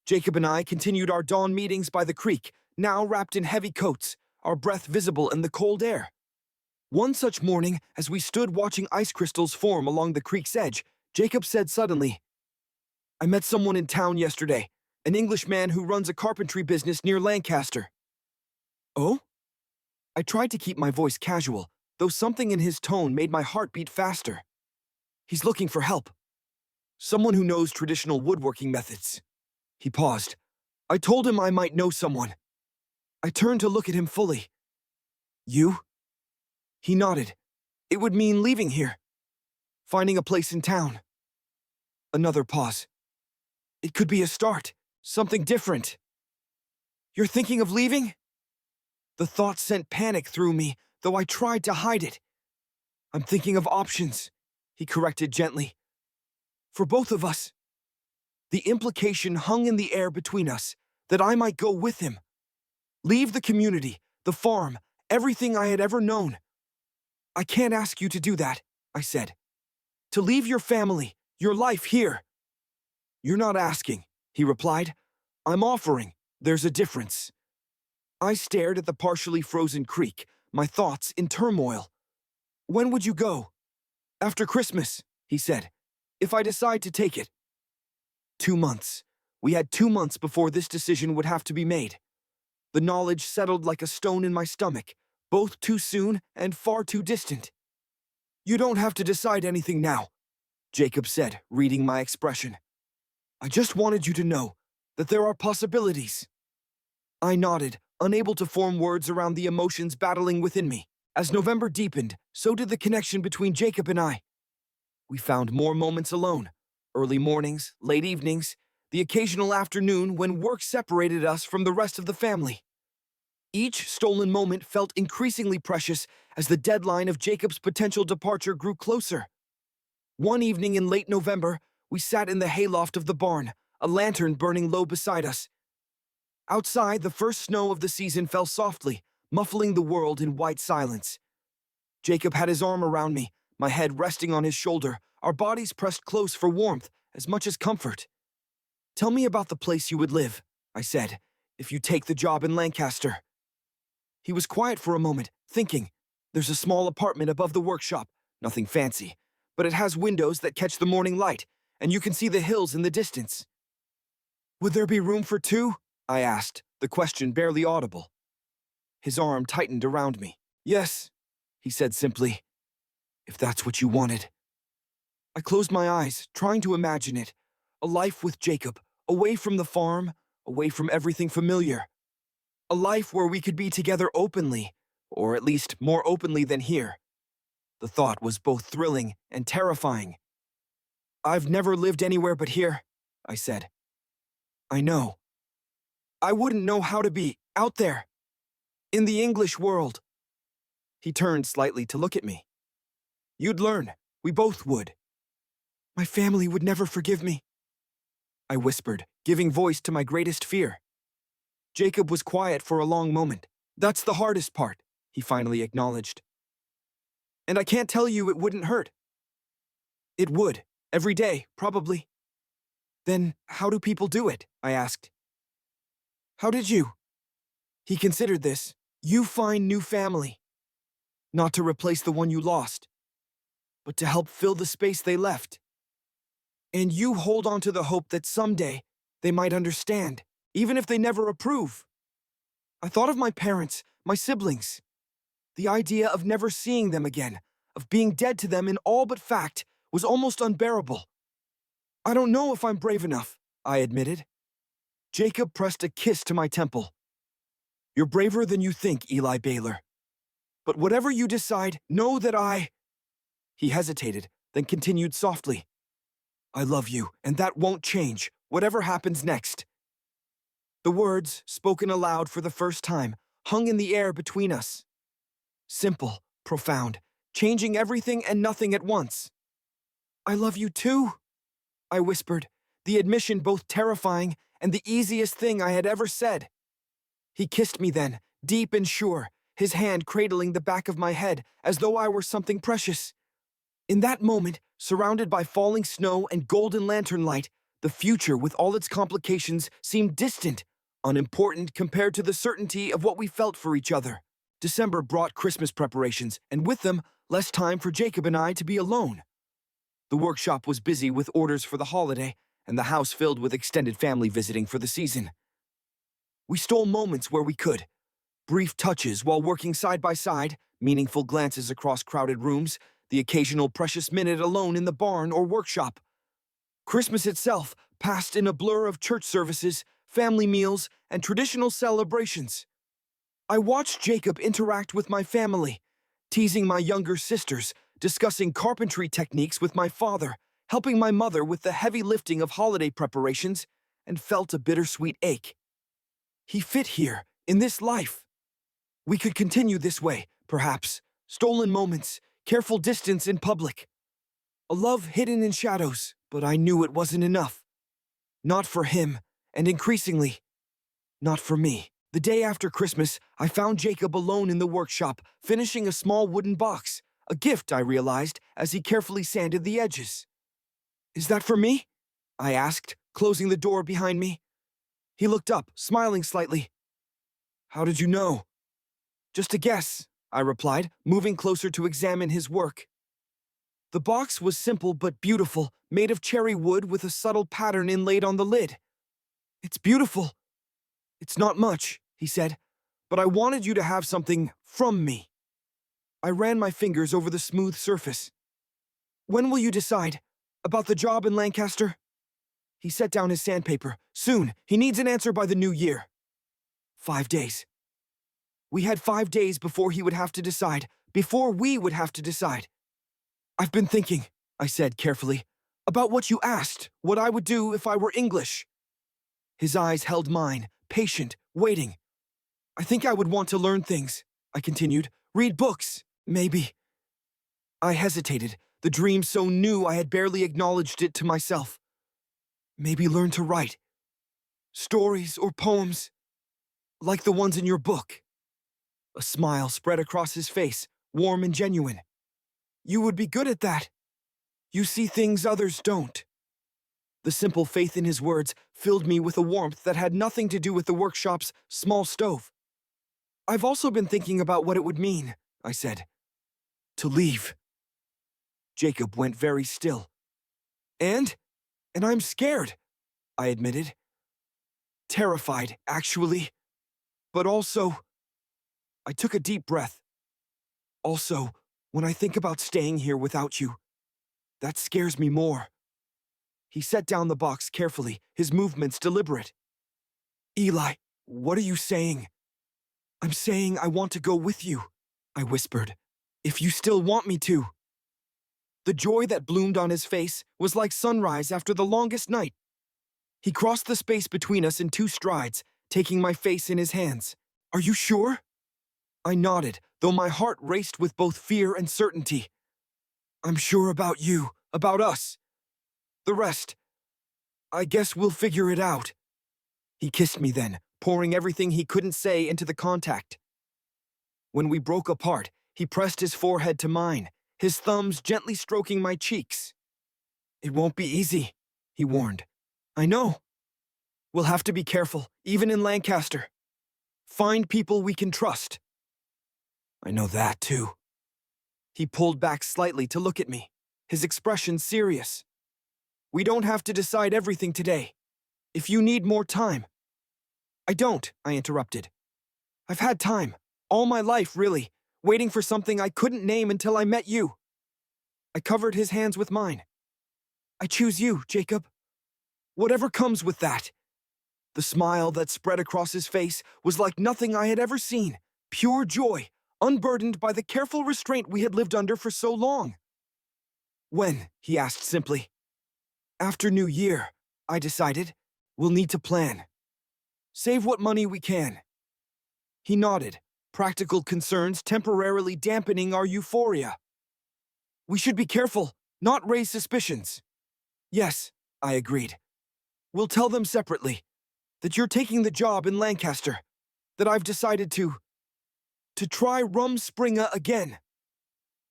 Jacob and I continued our dawn meetings by the creek, now wrapped in heavy coats, our breath visible in the cold air. One such morning, as we stood watching ice crystals form along the creek's edge, Jacob said suddenly, I met someone in town yesterday, an Englishman who runs a carpentry business near Lancaster. Oh? I tried to keep my voice casual, though something in his tone made my heart beat faster. He's looking for help. Someone who knows traditional woodworking methods. He paused. I told him I might know someone. I turned to look at him fully. You? He nodded. It would mean leaving here. Finding a place in town. Another pause. It could be a start. Something different. You're thinking of leaving? The thought sent panic through me, though I tried to hide it. I'm thinking of options, he corrected gently. For both of us. The implication hung in the air between us, that I might go with him. Leave the community, the farm, everything I had ever known. I can't ask you to do that, I said. To leave your family, your life here. You're not asking, he replied. I'm offering. There's a difference. I stared at the partially frozen creek, my thoughts in turmoil. When would you go? After Christmas, he said. If I decide to take it. 2 months. We had 2 months before this decision would have to be made. The knowledge settled like a stone in my stomach, both too soon and far too distant. You don't have to decide anything now, Jacob said, reading my expression. I just wanted you to know that there are possibilities. I nodded, unable to form words around the emotions battling within me. As November deepened, so did the connection between Jacob and I. We found more moments alone. Early mornings, late evenings, the occasional afternoon when work separated us from the rest of the family. Each stolen moment felt increasingly precious as the deadline of Jacob's potential departure grew closer. One evening in late November, we sat in the hayloft of the barn, a lantern burning low beside us. Outside, the first snow of the season fell softly, muffling the world in white silence. Jacob had his arm around me, my head resting on his shoulder, our bodies pressed close for warmth as much as comfort. Tell me about the place you would live, I said, if you take the job in Lancaster. He was quiet for a moment, thinking. There's a small apartment above the workshop, nothing fancy, but it has windows that catch the morning light, and you can see the hills in the distance. Would there be room for 2? I asked, the question barely audible. His arm tightened around me. Yes, he said simply, if that's what you wanted. I closed my eyes, trying to imagine it. A life with Jacob, away from the farm, away from everything familiar. A life where we could be together openly, or at least more openly than here. The thought was both thrilling and terrifying. I've never lived anywhere but here, I said. I know. I wouldn't know how to be out there, in the English world. He turned slightly to look at me. You'd learn. We both would. My family would never forgive me, I whispered, giving voice to my greatest fear. Jacob was quiet for a long moment. That's the hardest part, he finally acknowledged. And I can't tell you it wouldn't hurt. It would, every day, probably. Then how do people do it? I asked. How did you? He considered this. You find new family. Not to replace the one you lost, but to help fill the space they left. And you hold on to the hope that someday they might understand, even if they never approve. I thought of my parents, my siblings. The idea of never seeing them again, of being dead to them in all but fact, was almost unbearable. I don't know if I'm brave enough, I admitted. Jacob pressed a kiss to my temple. You're braver than you think, Eli Baylor. But whatever you decide, know that I... He hesitated, then continued softly. I love you, and that won't change, whatever happens next. The words, spoken aloud for the first time, hung in the air between us. Simple, profound, changing everything and nothing at once. I love you too, I whispered, the admission both terrifying and the easiest thing I had ever said. He kissed me then, deep and sure, his hand cradling the back of my head as though I were something precious. In that moment, surrounded by falling snow and golden lantern light, the future with all its complications seemed distant, unimportant compared to the certainty of what we felt for each other. December brought Christmas preparations, and with them, less time for Jacob and I to be alone. The workshop was busy with orders for the holiday, and the house filled with extended family visiting for the season. We stole moments where we could. Brief touches while working side by side, meaningful glances across crowded rooms, the occasional precious minute alone in the barn or workshop. Christmas itself passed in a blur of church services, family meals, and traditional celebrations. I watched Jacob interact with my family, teasing my younger sisters, discussing carpentry techniques with my father, helping my mother with the heavy lifting of holiday preparations, and felt a bittersweet ache. He fit here, in this life. We could continue this way, perhaps. Stolen moments, careful distance in public. A love hidden in shadows, but I knew it wasn't enough. Not for him, and increasingly, not for me. The day after Christmas, I found Jacob alone in the workshop, finishing a small wooden box, a gift, I realized, as he carefully sanded the edges. Is that for me? I asked, closing the door behind me. He looked up, smiling slightly. How did you know? Just a guess, I replied, moving closer to examine his work. The box was simple but beautiful, made of cherry wood with a subtle pattern inlaid on the lid. It's beautiful. It's not much, he said, but I wanted you to have something from me. I ran my fingers over the smooth surface. When will you decide? About the job in Lancaster? He set down his sandpaper. Soon. He needs an answer by the new year. 5 days. We had 5 days before he would have to decide, before we would have to decide. I've been thinking, I said carefully, about what you asked, what I would do if I were English. His eyes held mine, patient, waiting. I think I would want to learn things, I continued. Read books, maybe. I hesitated, the dream so new I had barely acknowledged it to myself. Maybe learn to write. Stories or poems, like the ones in your book. A smile spread across his face, warm and genuine. You would be good at that. You see things others don't. The simple faith in his words filled me with a warmth that had nothing to do with the workshop's small stove. I've also been thinking about what it would mean, I said. To leave. Jacob went very still. And I'm scared, I admitted. Terrified, actually. But also, I took a deep breath. Also, when I think about staying here without you, that scares me more. He set down the box carefully, his movements deliberate. Eli, what are you saying? I'm saying I want to go with you, I whispered. If you still want me to. The joy that bloomed on his face was like sunrise after the longest night. He crossed the space between us in 2 strides, taking my face in his hands. Are you sure? I nodded, though my heart raced with both fear and certainty. I'm sure about you, about us. The rest, I guess we'll figure it out. He kissed me then, pouring everything he couldn't say into the contact. When we broke apart, he pressed his forehead to mine, his thumbs gently stroking my cheeks. It won't be easy, he warned. I know. We'll have to be careful, even in Lancaster. Find people we can trust. I know that, too. He pulled back slightly to look at me, his expression serious. We don't have to decide everything today. If you need more time. I don't, I interrupted. I've had time, all my life, really, waiting for something I couldn't name until I met you. I covered his hands with mine. I choose you, Jacob. Whatever comes with that. The smile that spread across his face was like nothing I had ever seen. Pure joy, unburdened by the careful restraint we had lived under for so long. When? He asked simply. After New Year, I decided. We'll need to plan. Save what money we can. He nodded, practical concerns temporarily dampening our euphoria. We should be careful, not raise suspicions. Yes, I agreed. We'll tell them separately that you're taking the job in Lancaster, that I've decided to try Rumspringa again.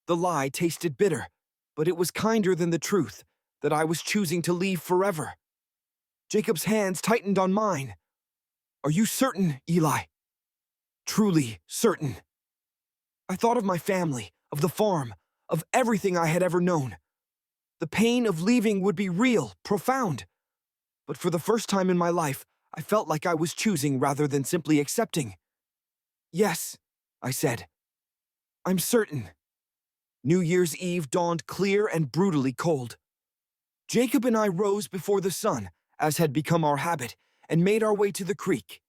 The lie tasted bitter, but it was kinder than the truth, that I was choosing to leave forever. Jacob's hands tightened on mine. Are you certain, Eli? Truly certain. I thought of my family, of the farm, of everything I had ever known. The pain of leaving would be real, profound. But for the first time in my life, I felt like I was choosing rather than simply accepting. Yes, I said. I'm certain. New Year's Eve dawned clear and brutally cold. Jacob and I rose before the sun, as had become our habit, and made our way to the creek.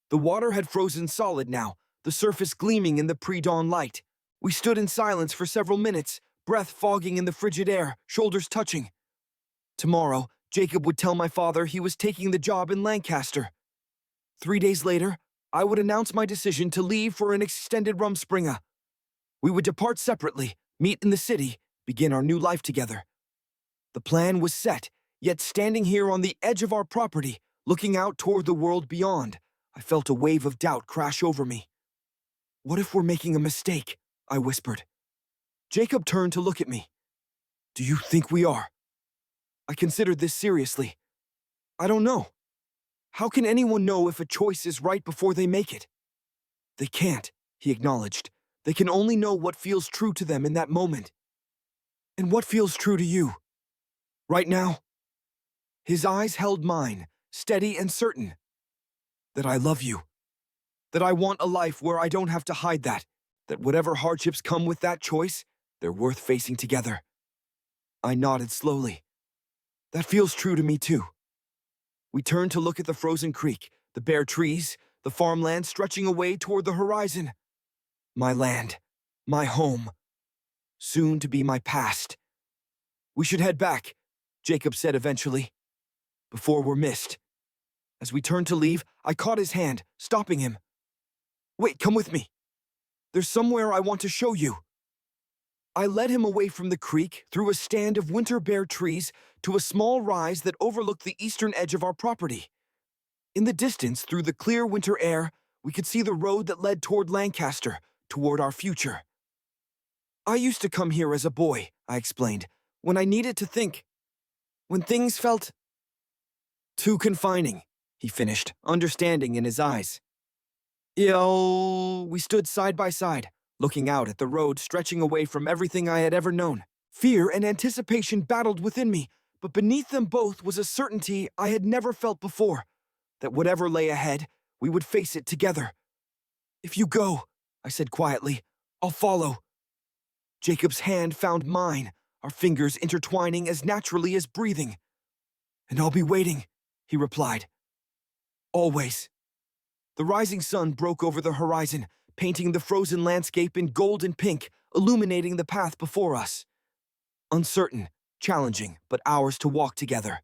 The water had frozen solid now, the surface gleaming in the pre-dawn light. We stood in silence for several minutes, breath fogging in the frigid air, shoulders touching. Tomorrow, Jacob would tell my father he was taking the job in Lancaster. 3 days later, I would announce my decision to leave for an extended Rumspringa. We would depart separately, meet in the city, begin our new life together. The plan was set, yet standing here on the edge of our property, looking out toward the world beyond, I felt a wave of doubt crash over me. What if we're making a mistake? I whispered. Jacob turned to look at me. Do you think we are? I considered this seriously. I don't know. How can anyone know if a choice is right before they make it? They can't, he acknowledged. They can only know what feels true to them in that moment. And what feels true to you? Right now? His eyes held mine, steady and certain. That I love you. That I want a life where I don't have to hide that whatever hardships come with that choice, they're worth facing together. I nodded slowly. That feels true to me too. We turned to look at the frozen creek, the bare trees, the farmland stretching away toward the horizon. My land, my home, soon to be my past. We should head back, Jacob said eventually, before we're missed. As we turned to leave, I caught his hand, stopping him. Wait, come with me. There's somewhere I want to show you. I led him away from the creek, through a stand of winter bare trees, to a small rise that overlooked the eastern edge of our property. In the distance, through the clear winter air, we could see the road that led toward Lancaster, toward our future. I used to come here as a boy, I explained, when I needed to think. When things felt too confining, he finished, understanding in his eyes. We stood side by side, looking out at the road stretching away from everything I had ever known. Fear and anticipation battled within me, but beneath them both was a certainty I had never felt before, that whatever lay ahead, we would face it together. If you go, I said quietly, I'll follow. Jacob's hand found mine, our fingers intertwining as naturally as breathing. And I'll be waiting, he replied. Always. The rising sun broke over the horizon, painting the frozen landscape in gold and pink, illuminating the path before us. Uncertain, challenging, but ours to walk together.